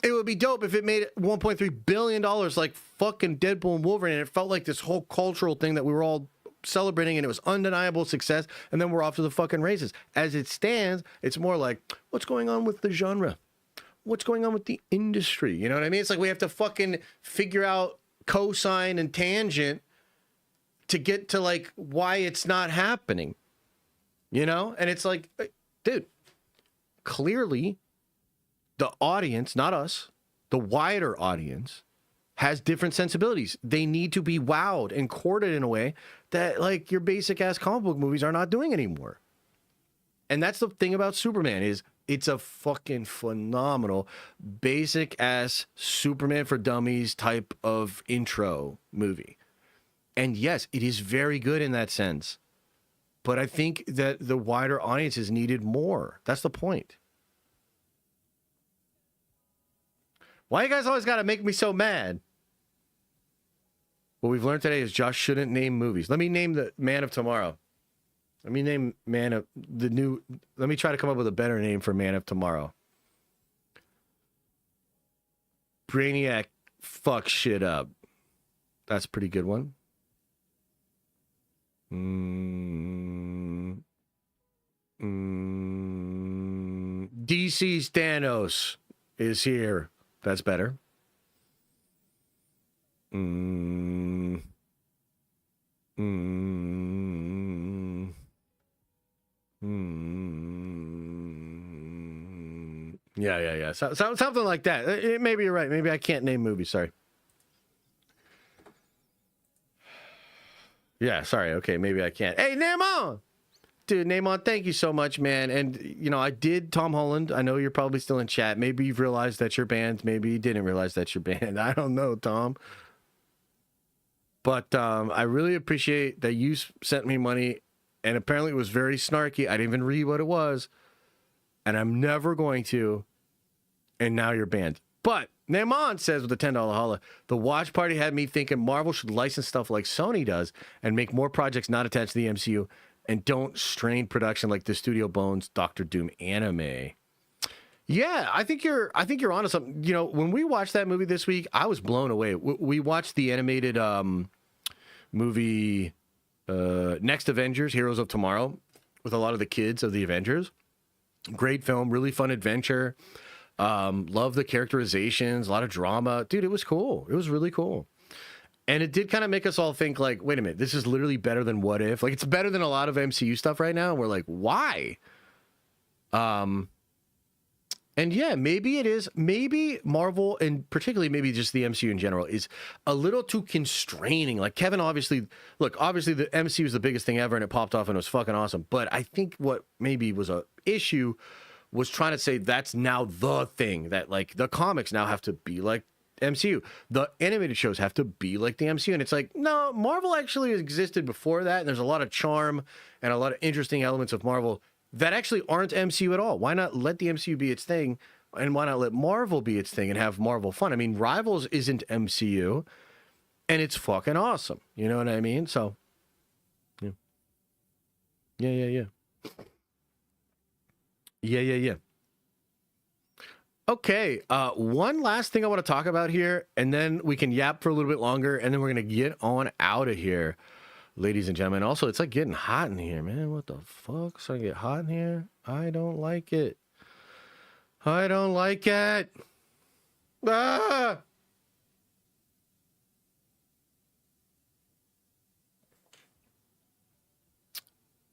it would be dope if it made $1.3 billion like fucking Deadpool and Wolverine, and it felt like this whole cultural thing that we were all celebrating, and it was undeniable success, and then we're off to the fucking races. As it stands, it's more like, what's going on with the genre? What's going on with the industry? You know what I mean? It's like we have to fucking figure out cosine and tangent to get to like why it's not happening. You know? And it's like, dude, clearly the audience, not us, the wider audience has different sensibilities. They need to be wowed and courted in a way that like your basic ass comic book movies are not doing anymore. And that's the thing about Superman is it's a fucking phenomenal basic ass Superman for Dummies type of intro movie. And yes, it is very good in that sense. but I think that the wider audiences needed more. That's the point. Why you guys always got to make me so mad? What we've learned today is Josh shouldn't name movies. Let me name the Man of Tomorrow. Let me name Man of the new. Let me try to come up with a better name for Man of Tomorrow. Brainiac fuck shit up. That's a pretty good one. DC's Thanos is here. That's better. Yeah. Something like that. Maybe you're right. Maybe I can't name movies. Sorry. Yeah, sorry. Okay, maybe I can't. Hey, Namon! Dude, Namon, thank you so much, man. And, you know, I did Tom Holland. I know you're probably still in chat. Maybe you've realized that's your band. Maybe you didn't realize that's your band. I don't know, Tom. But I really appreciate that you sent me money. And apparently it was very snarky. I didn't even read what it was. And I'm never going to. And now you're banned. But Naaman says with a $10 holla, the watch party had me thinking Marvel should license stuff like Sony does and make more projects not attached to the MCU and don't strain production like the Studio Bones Doctor Doom anime. Yeah, I think you're onto something. You know, when we watched that movie this week, I was blown away. We watched the animated movie Next Avengers, Heroes of Tomorrow, with a lot of the kids of the Avengers. Great film, really fun adventure. Love the characterizations, a lot of drama. Dude, it was cool. It was really cool. And it did kind of make us all think like, wait a minute, this is literally better than What If? Like, it's better than a lot of MCU stuff right now. And we're like, why? And yeah, maybe it is. Maybe Marvel, and particularly maybe just the MCU in general, is a little too constraining. Like Kevin, obviously the MCU is the biggest thing ever and it popped off and it was fucking awesome. But I think what maybe was a issue was trying to say that's now the thing, that like the comics now have to be like MCU. The animated shows have to be like the MCU. And it's like, no, Marvel actually existed before that. And there's a lot of charm and a lot of interesting elements of Marvel that actually aren't MCU at all. Why not let the MCU be its thing? And why not let Marvel be its thing and have Marvel fun? I mean, Rivals isn't MCU and it's fucking awesome. You know what I mean? So, yeah. Yeah. Okay, one last thing I want to talk about here, and then we can yap for a little bit longer, and then we're going to get on out of here, ladies and gentlemen. Also, it's like getting hot in here, man. What the fuck? It's starting to get hot in here? I don't like it. Ah!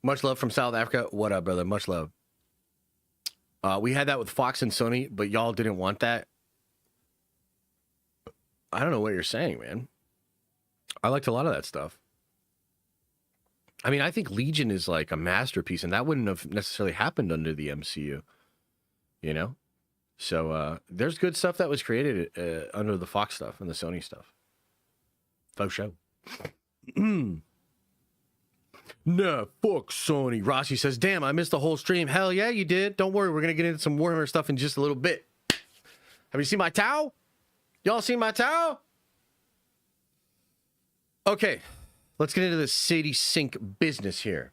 Much love from South Africa. What up, brother? Much love. We had that with Fox and Sony, but y'all didn't want that. I don't know what you're saying, man. I liked a lot of that stuff. I mean, I think Legion is like a masterpiece, and that wouldn't have necessarily happened under the MCU, you know? So there's good stuff that was created under the Fox stuff and the Sony stuff. Faux show. Nah, fuck Sony. Rossi says, damn, I missed the whole stream. Hell yeah, you did. Don't worry, we're going to get into some Warhammer stuff in just a little bit. Have you seen my towel? Y'all seen my towel? Okay, let's get into the Sadie Sink business here.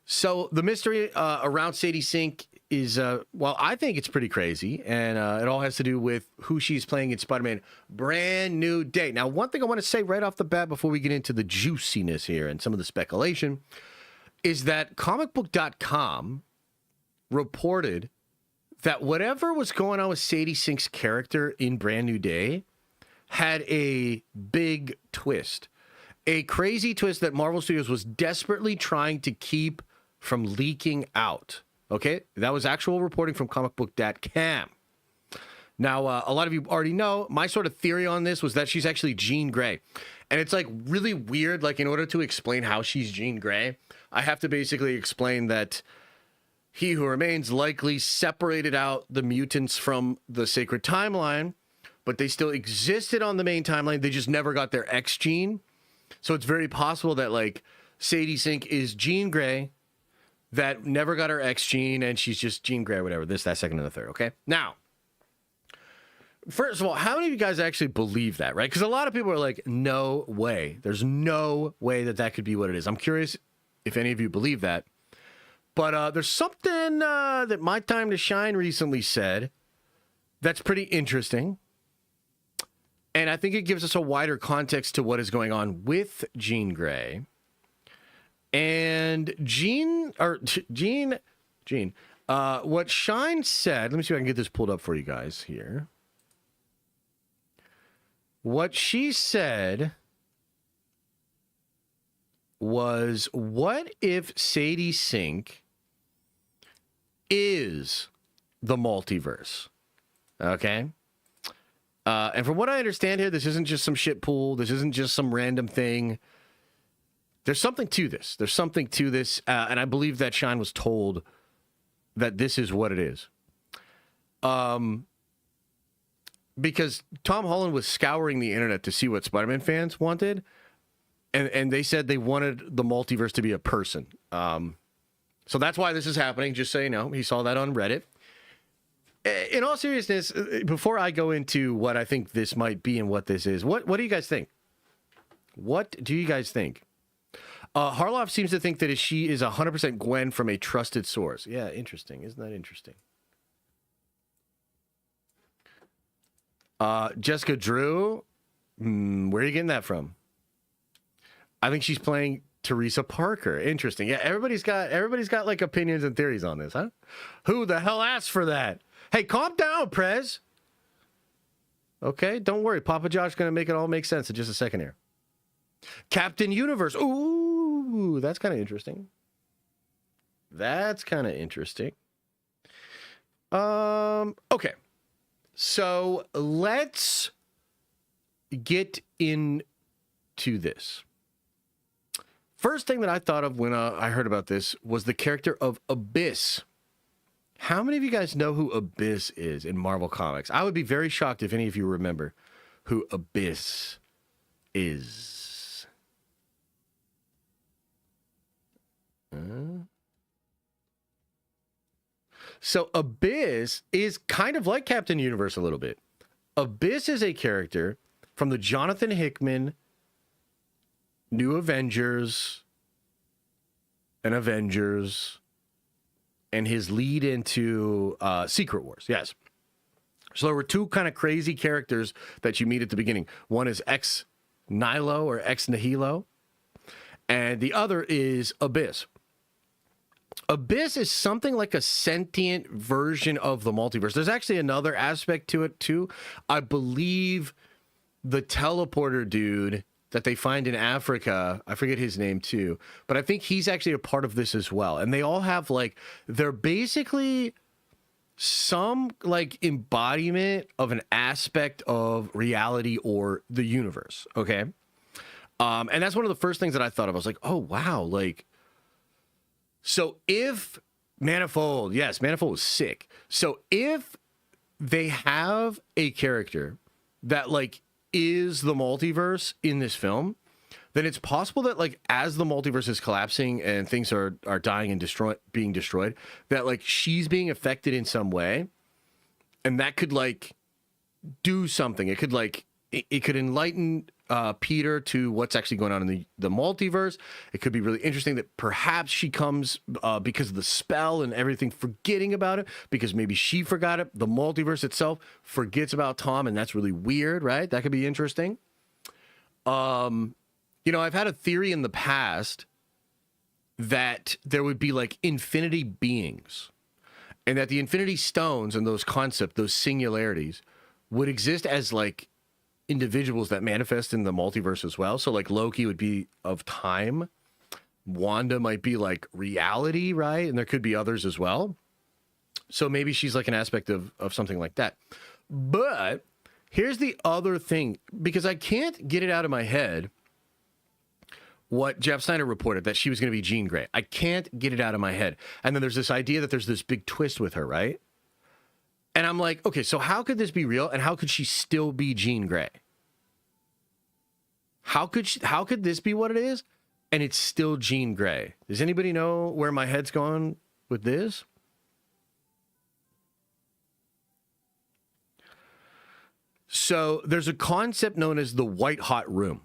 So the mystery around Sadie Sink is, well, I think it's pretty crazy, and it all has to do with who she's playing in Spider-Man Brand New Day. Now, one thing I want to say right off the bat before we get into the juiciness here and some of the speculation is that comicbook.com reported that whatever was going on with Sadie Sink's character in Brand New Day had a big twist. A crazy twist that Marvel Studios was desperately trying to keep from leaking out. Okay, that was actual reporting from comicbook.com. Now, a lot of you already know, my sort of theory on this was that she's actually Jean Grey. And it's like really weird, like in order to explain how she's Jean Grey, I have to basically explain that He Who Remains likely separated out the mutants from the sacred timeline, but they still existed on the main timeline. They just never got their X gene. So it's very possible that like Sadie Sink is Jean Grey that never got her X gene, and she's just Jean Grey, whatever, this, that, second, and the third, okay? Now, first of all, how many of you guys actually believe that, right? Because a lot of people are like, no way. There's no way that that could be what it is. I'm curious if any of you believe that. But there's something that My Time to Shine recently said that's pretty interesting. And I think it gives us a wider context to what is going on with Jean Grey. And what Shine said, let me see if I can get this pulled up for you guys here. What she said was, what if Sadie Sink is the multiverse? Okay? And from what I understand here, this isn't just some shit pool. This isn't just some random thing. There's something to this. There's something to this. And I believe that Shine was told that this is what it is. Because Tom Holland was scouring the internet to see what Spider-Man fans wanted. And they said they wanted the multiverse to be a person. So that's why this is happening, just so you know. He saw that on Reddit. In all seriousness, before I go into what I think this might be and what this is, what do you guys think? What do you guys think? Harloff seems to think that she is 100% Gwen from a trusted source. Yeah, interesting. Isn't that interesting? Jessica Drew, where are you getting that from? I think she's playing Teresa Parker. Interesting. Yeah, everybody's got like opinions and theories on this, huh? Who the hell asked for that? Hey, calm down, Prez. Okay, don't worry. Papa Josh's going to make it all make sense in just a second here. Captain Universe. Ooh, that's kind of interesting. That's kind of interesting. Okay. So let's get into this. First thing that I thought of when I heard about this was the character of Abyss. How many of you guys know who Abyss is in Marvel Comics? I would be very shocked if any of you remember who Abyss is. So Abyss is kind of like Captain Universe a little bit. Abyss is a character from the Jonathan Hickman New Avengers and his lead into Secret Wars. Yes. So there were two kind of crazy characters that you meet at the beginning. One is Ex Nihilo or Ex Nihilo, and the other is Abyss. Abyss is something like a sentient version of the multiverse. There's actually another aspect to it too. I believe the teleporter dude that they find in Africa, I forget his name too, but I think he's actually a part of this as well. And they all have like, they're basically some like embodiment of an aspect of reality or the universe. Okay. And that's one of the first things that I thought of. I was like, oh wow. Like, so if Manifold, yes, Manifold was sick. So if they have a character that like is the multiverse in this film, then it's possible that like as the multiverse is collapsing and things are dying and being destroyed, that like she's being affected in some way, and that could like do something. It could like it could enlighten Peter to what's actually going on in the multiverse. It could be really interesting that perhaps she comes because of the spell and everything, forgetting about it, because maybe she forgot it. The multiverse itself forgets about Tom, and that's really weird, right? That could be interesting. You know, I've had a theory in the past that there would be like infinity beings, and that the infinity stones and those concepts, those singularities, would exist as like individuals that manifest in the multiverse as well. So like Loki would be of time, Wanda might be like reality, right? And there could be others as well. So maybe she's like an aspect of something like that. But here's the other thing, because I can't get it out of my head what Jeff Snyder reported, that she was going to be Jean Grey. I can't get it out of my head. And then there's this idea that there's this big twist with her, right? And I'm like, okay, so how could this be real? And how could she still be Jean Grey? How could this be what it is? and it's still Jean Grey. Does anybody know where my head's going with this? So there's a concept known as the white hot room.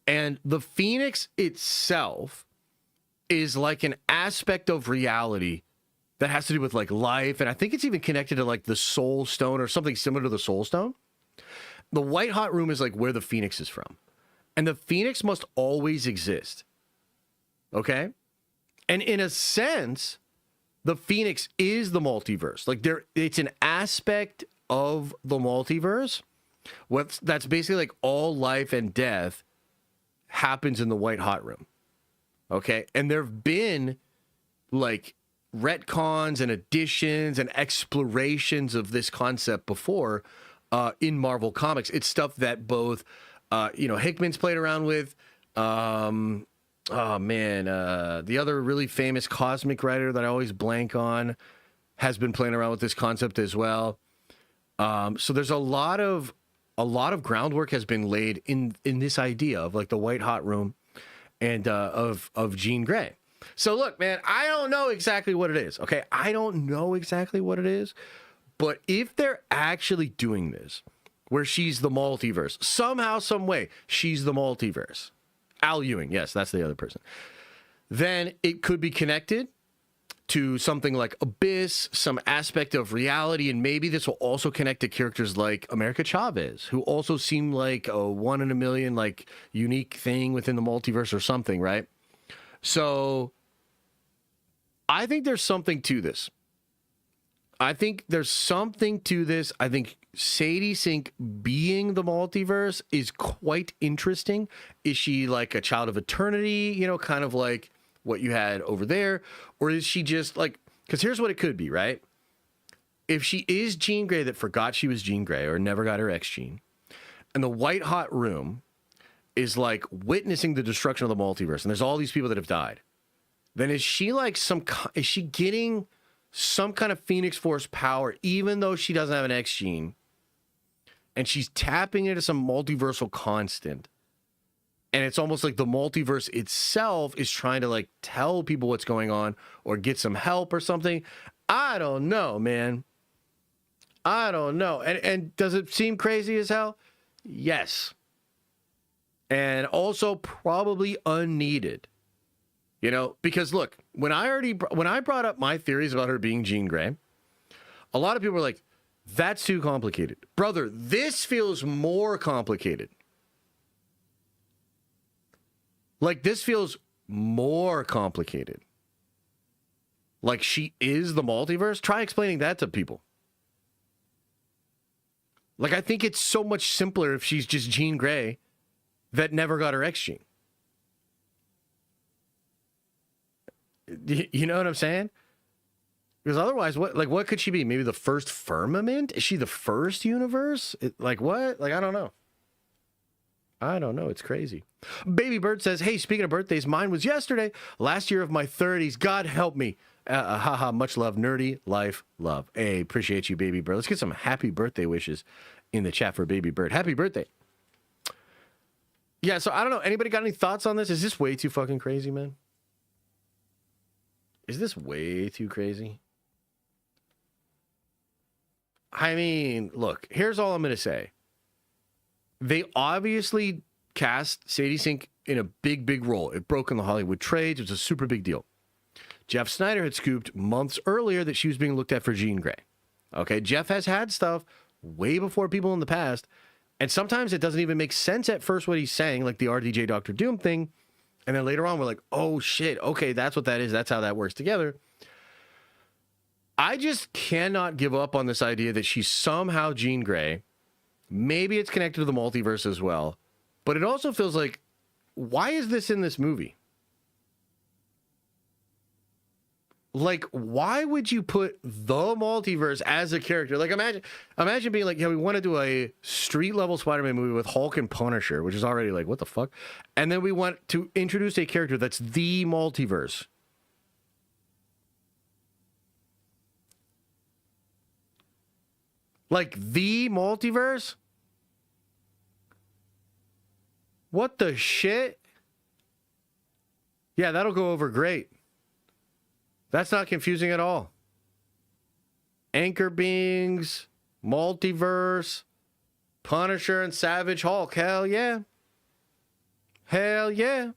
And the Phoenix itself is like an aspect of reality that has to do with like life. And I think it's even connected to like the soul stone or something similar to the soul stone. The white hot room is like where the Phoenix is from. And the Phoenix must always exist. Okay? And in a sense, the Phoenix is the multiverse. Like it's an aspect of the multiverse. That's basically like all life and death happens in the white hot room. Okay? And there've been like retcons and additions and explorations of this concept before in Marvel Comics. It's stuff that both Hickman's played around with. The other really famous cosmic writer that I always blank on has been playing around with this concept as well. So there's a lot of groundwork has been laid in this idea of like the white hot room and of Jean Grey. So look, man, I don't know exactly what it is. Okay, I don't know exactly what it is, but if they're actually doing this, where she's the multiverse somehow, some way, she's the multiverse. Al Ewing, yes, that's the other person. Then it could be connected to something like Abyss, some aspect of reality, and maybe this will also connect to characters like America Chavez, who also seem like a 1 in a million, like, unique thing within the multiverse or something, right? So I think there's something to this. I think Sadie Sink being the multiverse is quite interesting. Is she like a child of eternity, kind of like what you had over there? Or is she just like, because here's what it could be, right? If she is Jean Grey that forgot she was Jean Grey or never got her X gene, and the white hot room is like witnessing the destruction of the multiverse, and there's all these people that have died, then is she like is she getting some kind of Phoenix Force power, even though she doesn't have an X gene, and she's tapping into some multiversal constant? And it's almost like the multiverse itself is trying to like tell people what's going on or get some help or something. I don't know, man. I don't know. And does it seem crazy as hell? Yes. And also probably unneeded. Because look, when I brought up my theories about her being Jean Grey, a lot of people were like, that's too complicated. Brother, this feels more complicated. Like, this feels more complicated. Like, she is the multiverse? Try explaining that to people. Like, I think it's so much simpler if she's just Jean Grey that never got her X gene. You know what I'm saying? Because otherwise, what could she be? Maybe the first firmament? Is she the first universe? What? I don't know. I don't know. It's crazy. Baby Bird says, hey, speaking of birthdays, mine was yesterday. Last year of my 30s. God help me. Haha, much love. Nerdy life love. Hey, appreciate you, Baby Bird. Let's get some happy birthday wishes in the chat for Baby Bird. Happy birthday. Yeah, so I don't know. Anybody got any thoughts on this? Is this way too fucking crazy, man? Is this way too crazy? I mean, look, here's all I'm going to say. They obviously cast Sadie Sink in a big, big role. It broke in the Hollywood trades. It was a super big deal. Jeff Snyder had scooped months earlier that she was being looked at for Jean Grey. Okay, Jeff has had stuff way before people in the past, and sometimes it doesn't even make sense at first what he's saying, like the RDJ Doctor Doom thing, and then later on we're like, oh shit, okay, that's what that is. That's how that works together. I just cannot give up on this idea that she's somehow Jean Grey. Maybe it's connected to the multiverse as well. But it also feels like, why is this in this movie? Like, why would you put the multiverse as a character? Like, imagine being like, yeah, we want to do a street-level Spider-Man movie with Hulk and Punisher, which is already like, what the fuck? And then we want to introduce a character that's the multiverse. Like, the multiverse? What the shit? Yeah, that'll go over great. That's not confusing at all. Anchor beings, multiverse, Punisher, and Savage Hulk. Hell yeah. Hell yeah.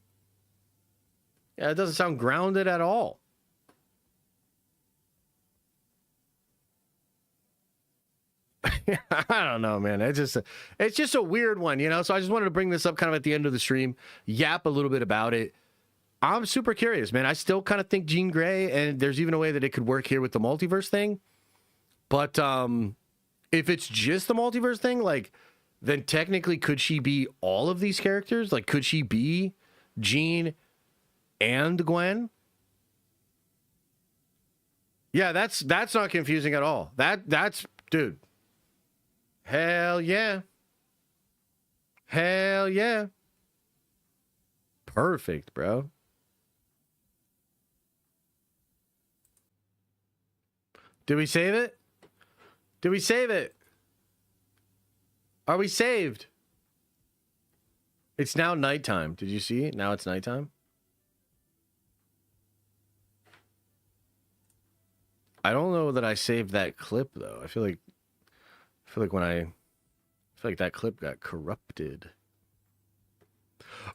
Yeah, it doesn't sound grounded at all. I don't know, man. It's just a weird one, you know? So I just wanted to bring this up kind of at the end of the stream, yap a little bit about it. I'm super curious, man. I still kind of think Jean Grey, and there's even a way that it could work here with the multiverse thing. But if it's just the multiverse thing, like, then technically could she be all of these characters? Like, could she be Jean and Gwen? Yeah, that's not confusing at all. That's dude. Hell yeah. Hell yeah. Perfect, bro. Did we save it? Did we save it? Are we saved? It's now nighttime. Did you see it? Now it's nighttime. I don't know that I saved that clip though. I feel like that clip got corrupted.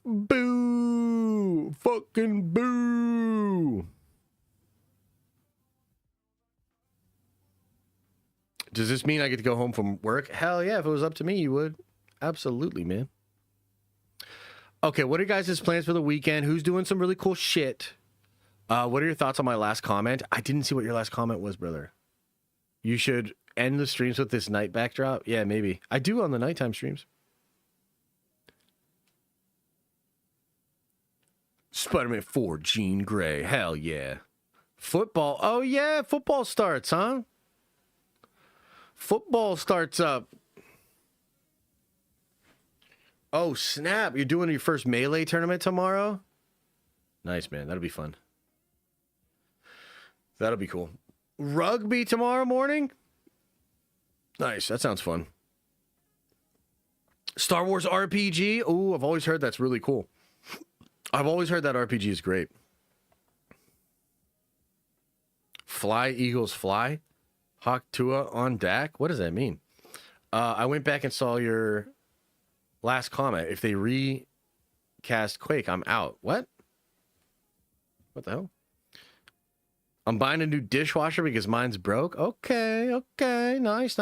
Boo! Fucking boo! Does this mean I get to go home from work? Hell yeah, if it was up to me, you would. Absolutely, man. Okay, what are you guys' plans for the weekend? Who's doing some really cool shit? What are your thoughts on my last comment? I didn't see what your last comment was, brother. You should end the streams with this night backdrop. Yeah, maybe. I do on the nighttime streams. Spider-Man 4, Jean Grey. Hell yeah. Football. Oh, yeah. Football starts, huh? Football starts up. Oh, snap. You're doing your first Melee tournament tomorrow? Nice, man. That'll be fun. That'll be cool. Rugby tomorrow morning? Nice. That sounds fun. Star Wars RPG? Oh, I've always heard that's really cool. I've always heard that RPG is great. Fly, Eagles, fly. Hawk Tua on deck. What does that mean? I went back and saw your last comment. If they recast Quake, I'm out. What? What the hell? I'm buying a new dishwasher because mine's broke. Okay. Nice.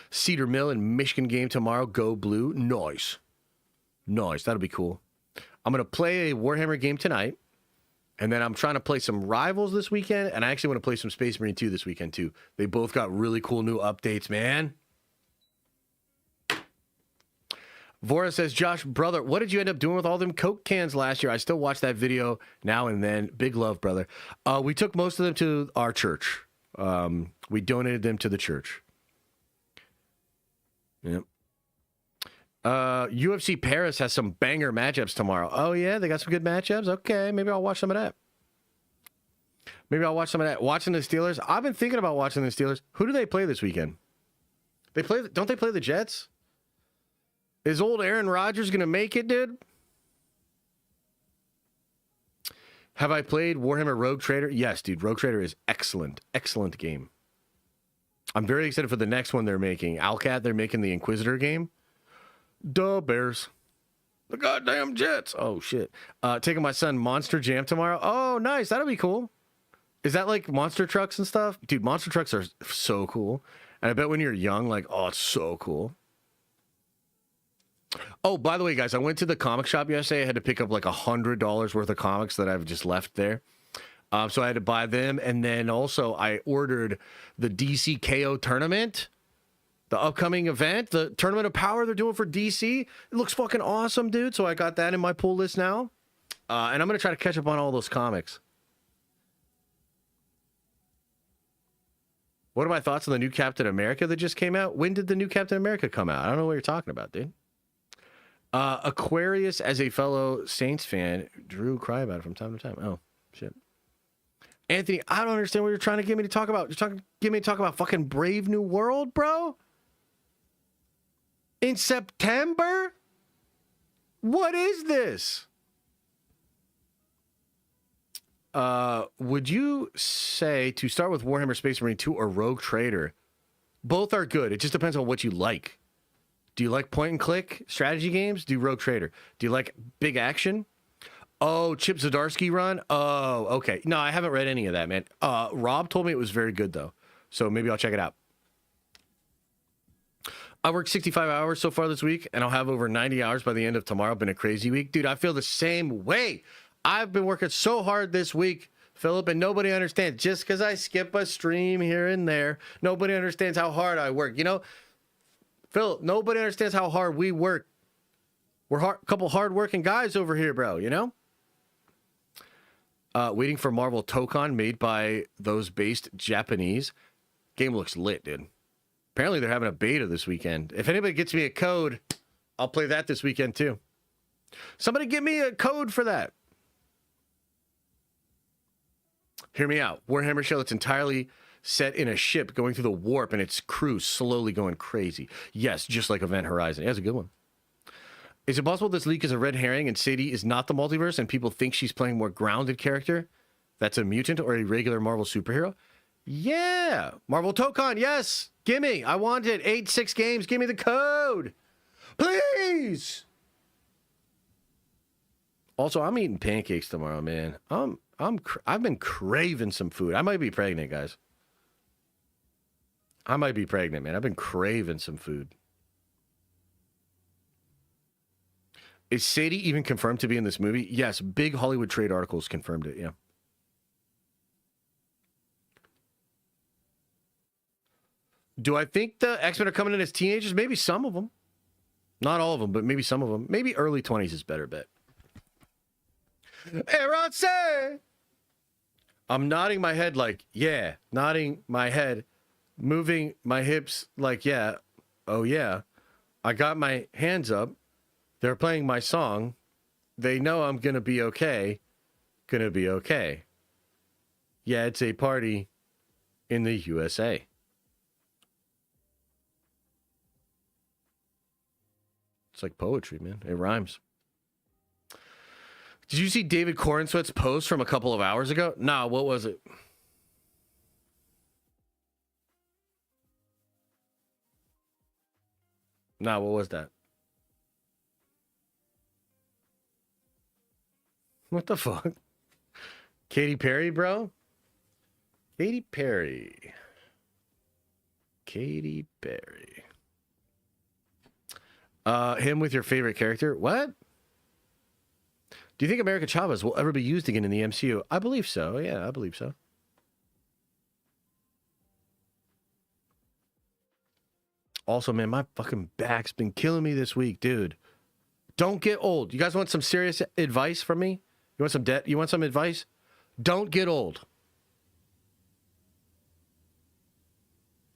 Cedar Mill and Michigan game tomorrow. Go Blue. Nice. That'll be cool. I'm going to play a Warhammer game tonight. And then I'm trying to play some Rivals this weekend. And I actually want to play some Space Marine 2 this weekend, too. They both got really cool new updates, man. Vora says, Josh, brother, what did you end up doing with all them Coke cans last year? I still watch that video now and then. Big love, brother. We took most of them to our church. We donated them to the church. Yep. UFC Paris has some banger matchups tomorrow. Oh, yeah? They got some good matchups? Okay, maybe I'll watch some of that. Watching the Steelers. I've been thinking about watching the Steelers. Who do they play this weekend? Don't they play the Jets? Is old Aaron Rodgers going to make it, dude? Have I played Warhammer Rogue Trader? Yes, dude. Rogue Trader is excellent. Excellent game. I'm very excited for the next one they're making. Alcat, they're making the Inquisitor game. Duh, Bears. The goddamn Jets. Oh, shit. Taking my son Monster Jam tomorrow. Oh, nice. That'll be cool. Is that like monster trucks and stuff? Dude, monster trucks are so cool. And I bet when you're young, like, oh, it's so cool. Oh, by the way, guys, I went to the comic shop yesterday. I had to pick up like $100 worth of comics that I've just left there. So I had to buy them. And then also I ordered the DC KO tournament. The upcoming event, the Tournament of Power they're doing for DC. It looks fucking awesome, dude. So I got that in my pull list now. And I'm going to try to catch up on all those comics. What are my thoughts on the new Captain America that just came out? When did the new Captain America come out? I don't know what you're talking about, dude. Aquarius, as a fellow Saints fan, Drew cry about it from time to time. Oh, shit. Anthony, I don't understand what you're trying to get me to talk about. You're trying to get me to talk about fucking Brave New World, bro? In September? What is this? would you say to start with Warhammer Space Marine 2 or Rogue Trader? Both are good. It just depends on what you like. Do you like point and click strategy games? Do Rogue Trader. Do you like big action? Oh, Chip Zdarsky run? Oh, okay. No, I haven't read any of that, man. Rob told me it was very good, though. So maybe I'll check it out. I worked 65 hours so far this week, and I'll have over 90 hours by the end of tomorrow. Been a crazy week. Dude, I feel the same way. I've been working so hard this week, Philip, and nobody understands. Just because I skip a stream here and there, nobody understands how hard I work. You know, Philip, nobody understands how hard we work. We're a couple hard-working guys over here, bro, you know? Waiting for Marvel Tokon, made by those based Japanese. Game looks lit, dude. Apparently they're having a beta this weekend. If anybody gets me a code, I'll play that this weekend too. Somebody give me a code for that. Hear me out. Warhammer show that's entirely set in a ship going through the warp and its crew slowly going crazy. Yes, just like Event Horizon. Yeah, that's a good one. Is it possible this leak is a red herring and Sadie is not the multiverse and people think she's playing a more grounded character that's a mutant or a regular Marvel superhero? Yeah. Marvel Tokon, yes. Gimme. I want it. 8-6 games. Give me the code. Please. Also, I'm eating pancakes tomorrow, man. I've been craving some food. I might be pregnant, guys. I might be pregnant, man. I've been craving some food. Is Sadie even confirmed to be in this movie? Yes, big Hollywood trade articles confirmed it, yeah. Do I think the X-Men are coming in as teenagers? Maybe some of them. Not all of them, but maybe some of them. Maybe early 20s is better bet. Aaron say! I'm nodding my head like, yeah. Nodding my head. Moving my hips like, yeah. Oh, yeah. I got my hands up. They're playing my song. They know I'm going to be okay. Gonna be okay. Yeah, it's a party in the USA. It's like poetry, man. It rhymes. Did you see David Corenswet's post from a couple of hours ago? Nah, what was it? Nah, what was that? What the fuck? Katy Perry, bro? Katy Perry. Katy Perry. Him with your favorite character? What? Do you think America Chavez will ever be used again in the MCU? I believe so. Yeah, I believe so. Also, man, my fucking back's been killing me this week, dude. Don't get old. You guys want some serious advice from me? You want some You want some advice? Don't get old.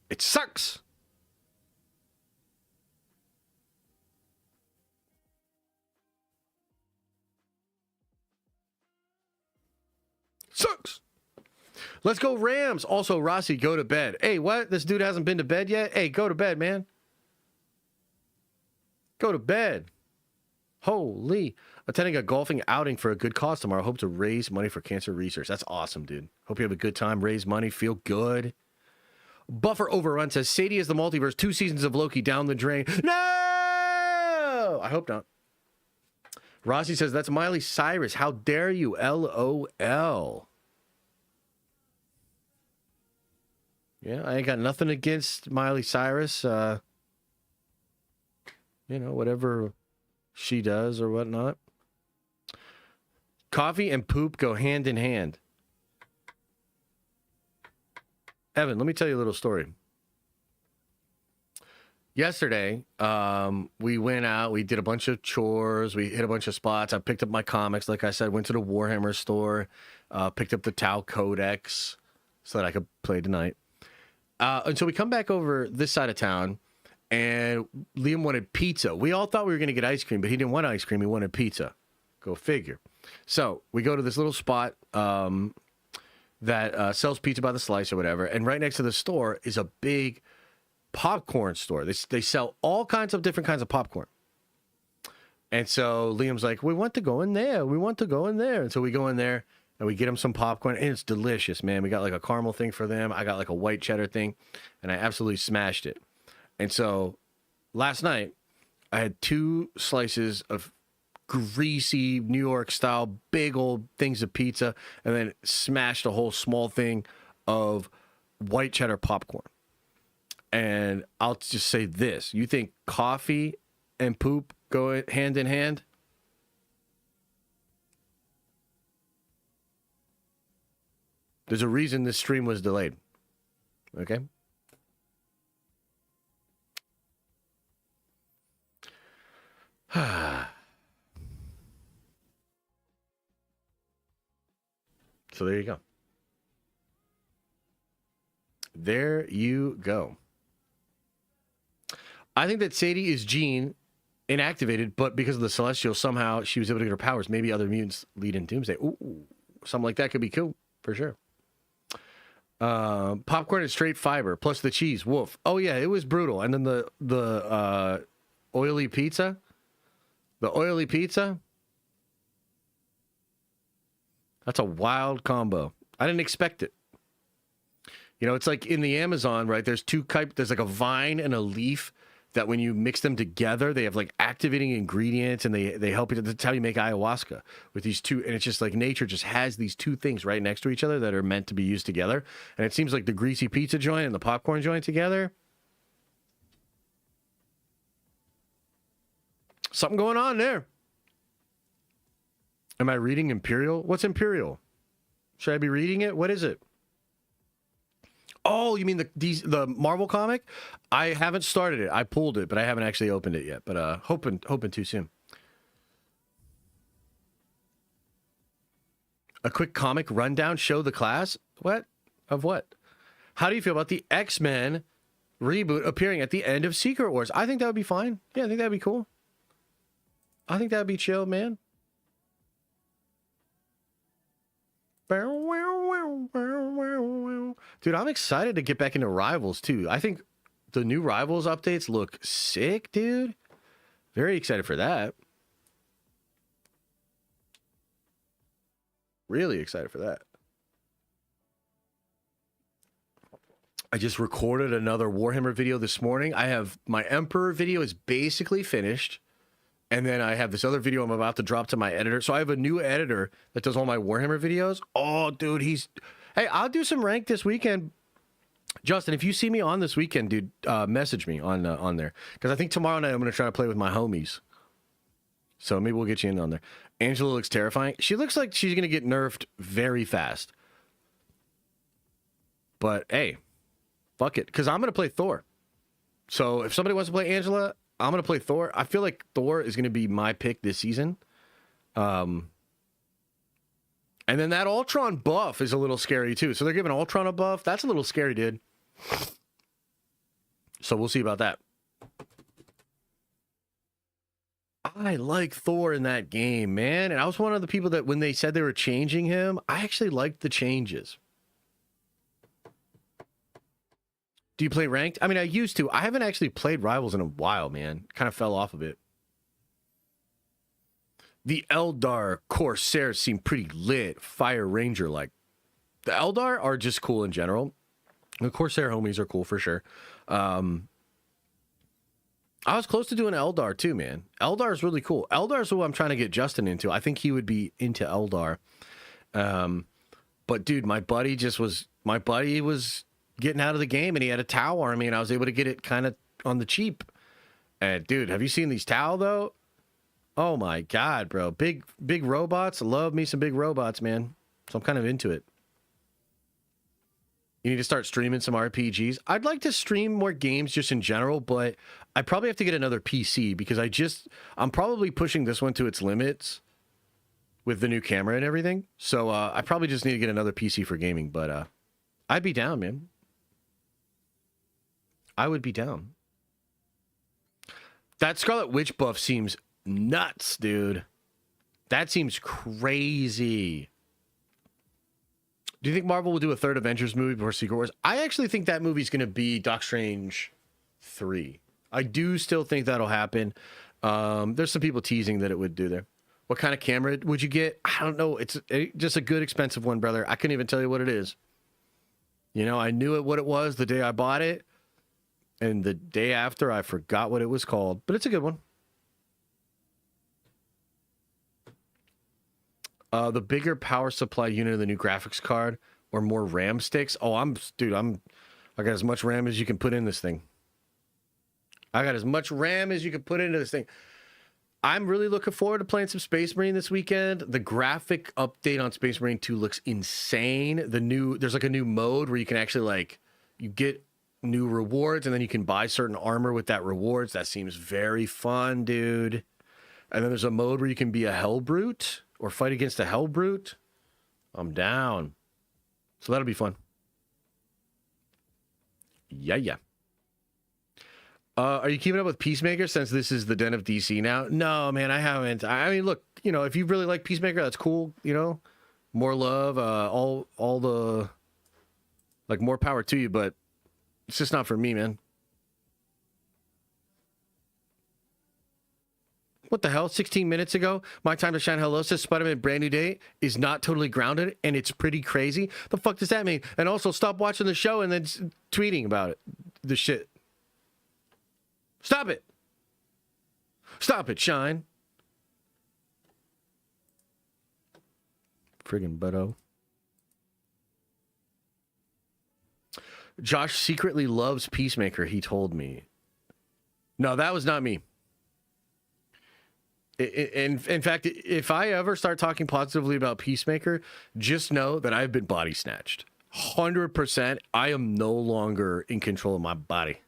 It sucks. Sucks. Let's go Rams. Also, Rossi, go to bed. Hey, what? This dude hasn't been to bed yet? Hey, go to bed, man. Go to bed. Holy. Attending a golfing outing for a good cause tomorrow. Hope to raise money for cancer research. That's awesome, dude. Hope you have a good time. Raise money. Feel good. Buffer Overrun says, Sadie is the multiverse. 2 seasons of Loki down the drain. No! I hope not. Rossi says, that's Miley Cyrus. How dare you? LOL. Yeah, I ain't got nothing against Miley Cyrus. You know, whatever she does or whatnot. Coffee and poop go hand in hand. Evan, let me tell you a little story. Yesterday, we went out, we did a bunch of chores, we hit a bunch of spots. I picked up my comics, like I said, went to the Warhammer store, picked up the Tau Codex so that I could play tonight. And so we come back over this side of town, and Liam wanted pizza. We all thought we were going to get ice cream, but he didn't want ice cream. He wanted pizza. Go figure. So we go to this little spot that sells pizza by the slice or whatever, and right next to the store is a big popcorn store. They sell all kinds of different kinds of popcorn. And so Liam's like, we want to go in there. We want to go in there. And so we go in there, and we get them some popcorn, and it's delicious, man. We got like a caramel thing for them. I got like a white cheddar thing, and I absolutely smashed it. And so last night, I had 2 slices of greasy New York style big old things of pizza, and then smashed a whole small thing of white cheddar popcorn. And I'll just say this: you think coffee and poop go hand in hand? There's a reason this stream was delayed. Okay? So there you go. There you go. I think that Sadie is Jean inactivated, but because of the Celestial, somehow she was able to get her powers. Maybe other mutants lead in Doomsday. Ooh, something like that could be cool, for sure. Popcorn and straight fiber, plus the cheese. Woof. Oh, yeah, it was brutal. And then the oily pizza. The oily pizza. That's a wild combo. I didn't expect it. You know, it's like in the Amazon, right? There's there's like a vine and a leaf that when you mix them together, they have like activating ingredients, and they help you. That's how you make ayahuasca with these two. And it's just like nature just has these 2 things right next to each other that are meant to be used together. And it seems like the greasy pizza joint and the popcorn joint together. Something going on there. Am I reading Imperial? What's Imperial? Should I be reading it? What is it? Oh, you mean the Marvel comic? I haven't started it. I pulled it, but I haven't actually opened it yet. But hoping too soon. A quick comic rundown. Show the class. What? Of what? How do you feel about the X-Men reboot appearing at the end of Secret Wars? I think that would be fine. Yeah, I think that'd be cool. I think that'd be chill, man. Dude, I'm excited to get back into Rivals, too. I think the new Rivals updates look sick, dude. Very excited for that. Really excited for that. I just recorded another Warhammer video this morning. I have my Emperor video is basically finished. And then I have this other video I'm about to drop to my editor. So I have a new editor that does all my Warhammer videos. Oh, dude, hey, I'll do some rank this weekend. Justin, if you see me on this weekend, dude, message me on there. Because I think tomorrow night I'm going to try to play with my homies. So maybe we'll get you in on there. Angela looks terrifying. She looks like she's going to get nerfed very fast. But, hey, fuck it. Because I'm going to play Thor. So if somebody wants to play Angela, I'm going to play Thor. I feel like Thor is going to be my pick this season. And then that Ultron buff is a little scary, too. So they're giving Ultron a buff. That's a little scary, dude. So we'll see about that. I like Thor in that game, man. And I was one of the people that when they said they were changing him, I actually liked the changes. Do you play ranked? I mean, I used to. I haven't actually played Rivals in a while, man. Kind of fell off of it. The Eldar Corsairs seem pretty lit. Fire Ranger like. The Eldar are just cool in general. The Corsair homies are cool for sure. I was close to doing Eldar too, man. Eldar is really cool. Eldar is who I'm trying to get Justin into. I think he would be into Eldar. But dude, my buddy was getting out of the game, and he had a Tau army, and I was able to get it kind of on the cheap. And dude, have you seen these Tau though? Oh my god, bro. Big robots. Love me some big robots, man. So I'm kind of into it. You need to start streaming some RPGs. I'd like to stream more games just in general, but I probably have to get another PC because I'm probably pushing this one to its limits with the new camera and everything. So I probably just need to get another PC for gaming, but I'd be down, man. I would be down. That Scarlet Witch buff seems nuts, dude. That seems crazy. Do you think Marvel will do a third Avengers movie before Secret Wars? I actually think that movie's going to be Doc Strange 3. I do still think that'll happen. There's some people teasing that it would do there. What kind of camera would you get? I don't know. It's just a good expensive one, brother. I couldn't even tell you what it is. You know, I knew what it was the day I bought it, and the day after I forgot what it was called, but it's a good one. The bigger power supply unit of the new graphics card or more RAM sticks. Oh, I got as much RAM as you can put in this thing. I got as much RAM as you can put into this thing. I'm really looking forward to playing some Space Marine this weekend. The graphic update on Space Marine 2 looks insane. There's like a new mode where you can actually like, you get new rewards and then you can buy certain armor with that rewards. That seems very fun, dude. And then there's a mode where you can be a Hellbrute or fight against a Hellbrute. I'm down. So that'll be fun. Yeah. Are you keeping up with Peacemaker since this is the den of DC now? No, man, I haven't. I mean, look, you know, if you really like Peacemaker, that's cool. You know, more love, all the, like, more power to you. But it's just not for me, man. What the hell? 16 minutes ago, My Time to Shine Hello says Spider-Man Brand New Day is not totally grounded, and it's pretty crazy. The fuck does that mean? And also, stop watching the show and then tweeting about it. The shit. Stop it. Stop it, Shine. Friggin' butto. Josh secretly loves Peacemaker, he told me. No, that was not me. In fact, if I ever start talking positively about Peacemaker, just know that I've been body snatched. 100%, I am no longer in control of my body.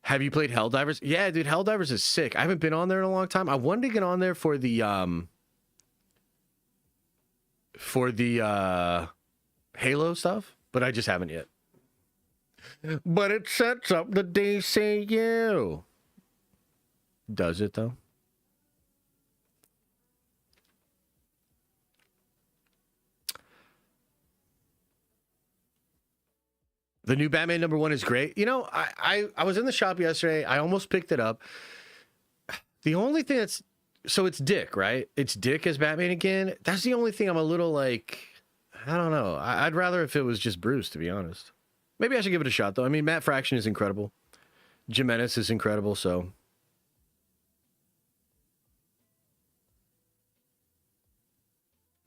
Have you played Helldivers? Yeah, dude, Helldivers is sick. I haven't been on there in a long time. I wanted to get on there for the Halo stuff, but I just haven't yet. But it sets up the DCU. Does it, though? The new Batman #1 is great. You know, I was in the shop yesterday. I almost picked it up. The only thing so it's Dick, right? It's Dick as Batman again. That's the only thing I'm a little like, I don't know. I'd rather if it was just Bruce, to be honest. Maybe I should give it a shot, though. I mean, Matt Fraction is incredible. Jim Ennis is incredible, so.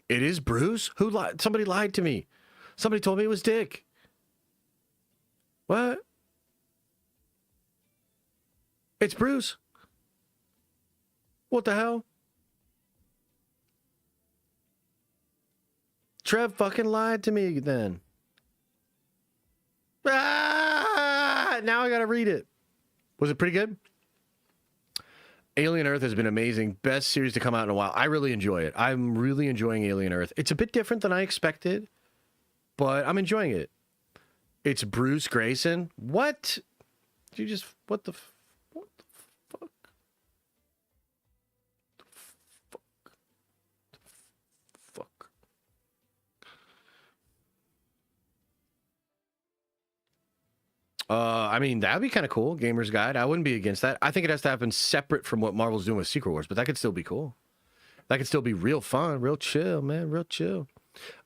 It is Bruce? Who lied? Somebody lied to me. Somebody told me it was Dick. What? It's Bruce. What the hell? Trev fucking lied to me then. Ah! Now I gotta read it. Was it pretty good? Alien Earth has been amazing. Best series to come out in a while. I really enjoy it. I'm really enjoying Alien Earth. It's a bit different than I expected, but I'm enjoying it. It's Bruce Grayson. What? You just, what the fuck? I mean, that'd be kind of cool. Gamer's Guide. I wouldn't be against that. I think it has to happen separate from what Marvel's doing with Secret Wars, but that could still be cool. That could still be real fun, real chill, man, real chill.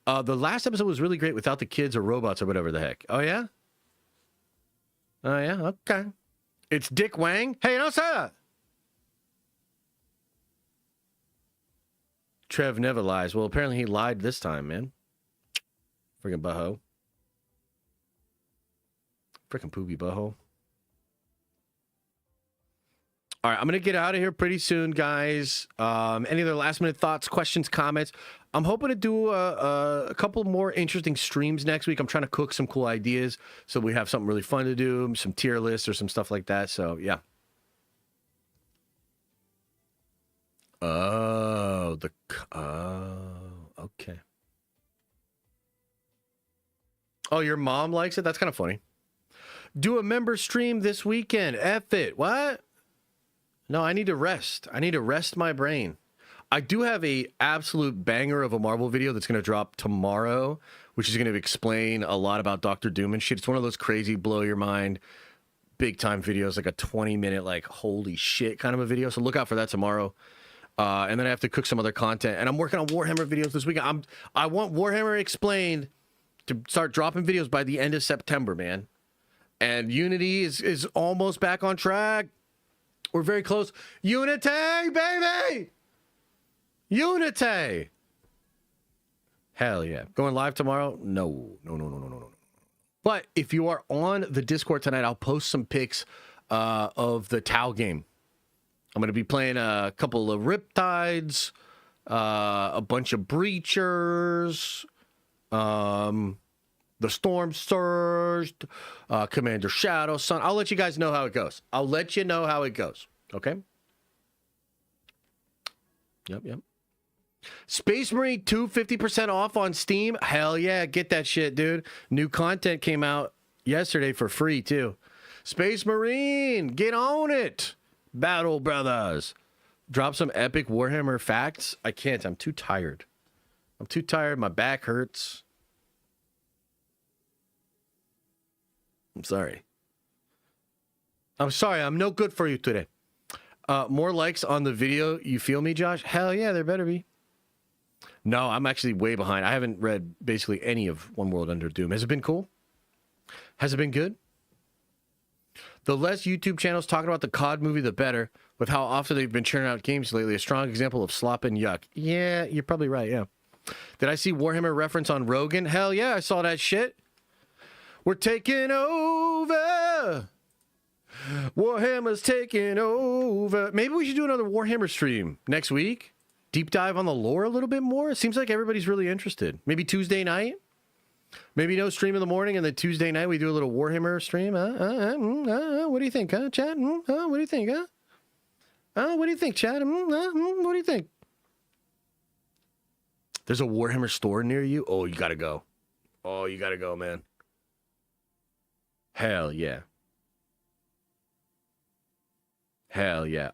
The last episode was really great without the kids or robots or whatever the heck. Oh, yeah? Oh, yeah? Okay. It's Dick Wang. Hey, don't say that. Trev never lies. Well, apparently he lied this time, man. Freaking butthole. Freaking poopy butthole. All right, I'm going to get out of here pretty soon, guys. Any other last-minute thoughts, questions, comments? I'm hoping to do a couple more interesting streams next week. I'm trying to cook some cool ideas so we have something really fun to do, some tier lists or some stuff like that. So, yeah. Oh, okay. Oh, your mom likes it? That's kind of funny. Do a member stream this weekend. F it. What? No, I need to rest. I need to rest my brain. I do have a absolute banger of a Marvel video that's going to drop tomorrow, which is going to explain a lot about Doctor Doom and shit. It's one of those crazy, blow your mind, big time video. It's like a 20-minute, like, holy shit kind of a video. So look out for that tomorrow. And then I have to cook some other content. And I'm working on Warhammer videos this weekend. I want Warhammer Explained to start dropping videos by the end of September, man. And Unity is almost back on track. We're very close. Unity, baby! Unity! Hell yeah. Going live tomorrow? No. But if you are on the Discord tonight, I'll post some pics of the Tau game. I'm going to be playing a couple of Riptides, a bunch of Breachers, the Storm Surged, Commander Shadow Sun. I'll let you guys know how it goes. Okay? Yep. Space Marine 2, 50% off on Steam. Hell yeah, get that shit, dude. New content came out yesterday for free, too. Space Marine, get on it. Battle Brothers. Drop some epic Warhammer facts. I can't. I'm too tired. My back hurts. I'm sorry. I'm no good for you today. More likes on the video. You feel me, Josh? Hell yeah, there better be. No, I'm actually way behind. I haven't read basically any of One World Under Doom. Has it been cool? Has it been good? The less YouTube channels talking about the COD movie, the better. With how often they've been churning out games lately, a strong example of slop and yuck. Yeah, you're probably right, yeah. Did I see Warhammer reference on Rogan? Hell yeah, I saw that shit. We're taking over. Warhammer's taking over. Maybe we should do another Warhammer stream next week. Deep dive on the lore a little bit more. It seems like everybody's really interested. Maybe Tuesday night. Maybe no stream in the morning, and then Tuesday night we do a little Warhammer stream. What do you think, chat? What do you think, what do you think, chat? What do you think? There's a Warhammer store near you? Oh, you gotta go. Man. Hell yeah.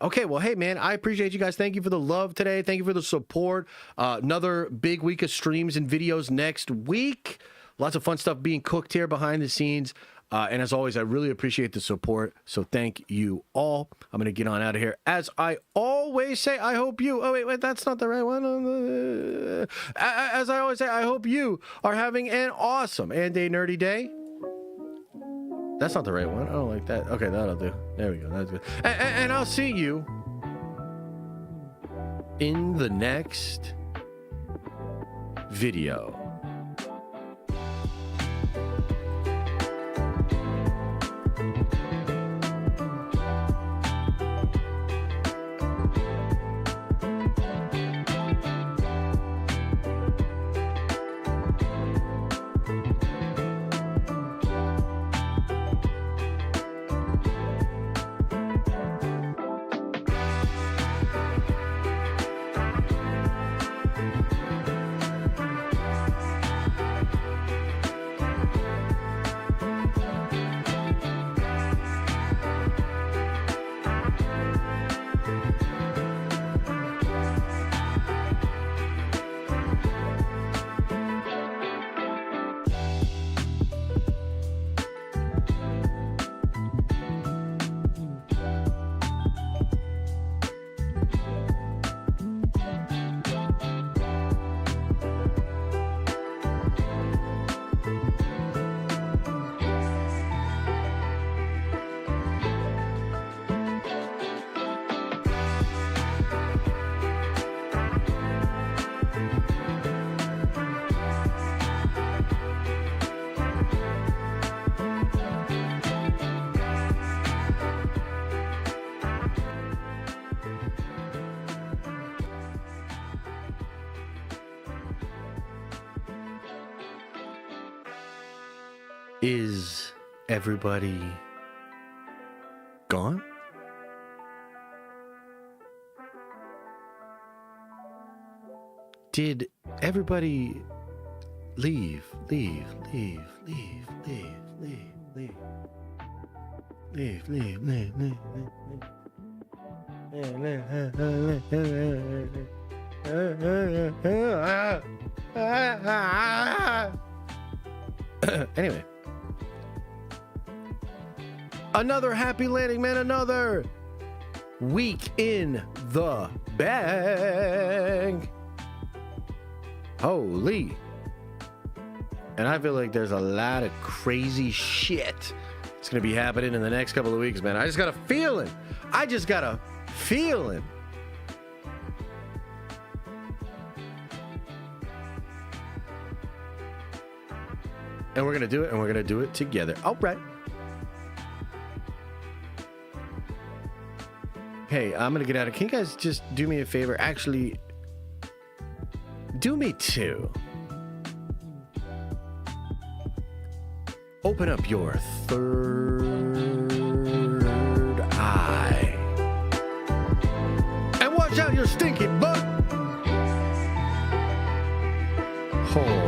Okay, well, hey, man, I appreciate you guys. Thank you for the love today. Thank you for the support. Another big week of streams and videos next week. Lots of fun stuff being cooked here behind the scenes. And as always, I really appreciate the support. So thank you all. I'm going to get on out of here. As I always say, I hope you... Oh, wait, that's not the right one. As I always say, I hope you are having an awesome and a nerdy day. That's not the right one. I don't like that. Okay, that'll do. There we go. That's good. And I'll see you in the next video. Is everybody gone? Did everybody leave? Leave. Anyway. Another happy landing, man. Another week in the bag. Holy. And I feel like there's a lot of crazy shit that's going to be happening in the next couple of weeks, man. I just got a feeling. And we're going to do it, and we're going to do it together. All right. Hey, I'm going to get out of... Can you guys just do me a favor? Actually, do me two. Open up your third eye. And watch out, your stinky butt. Hold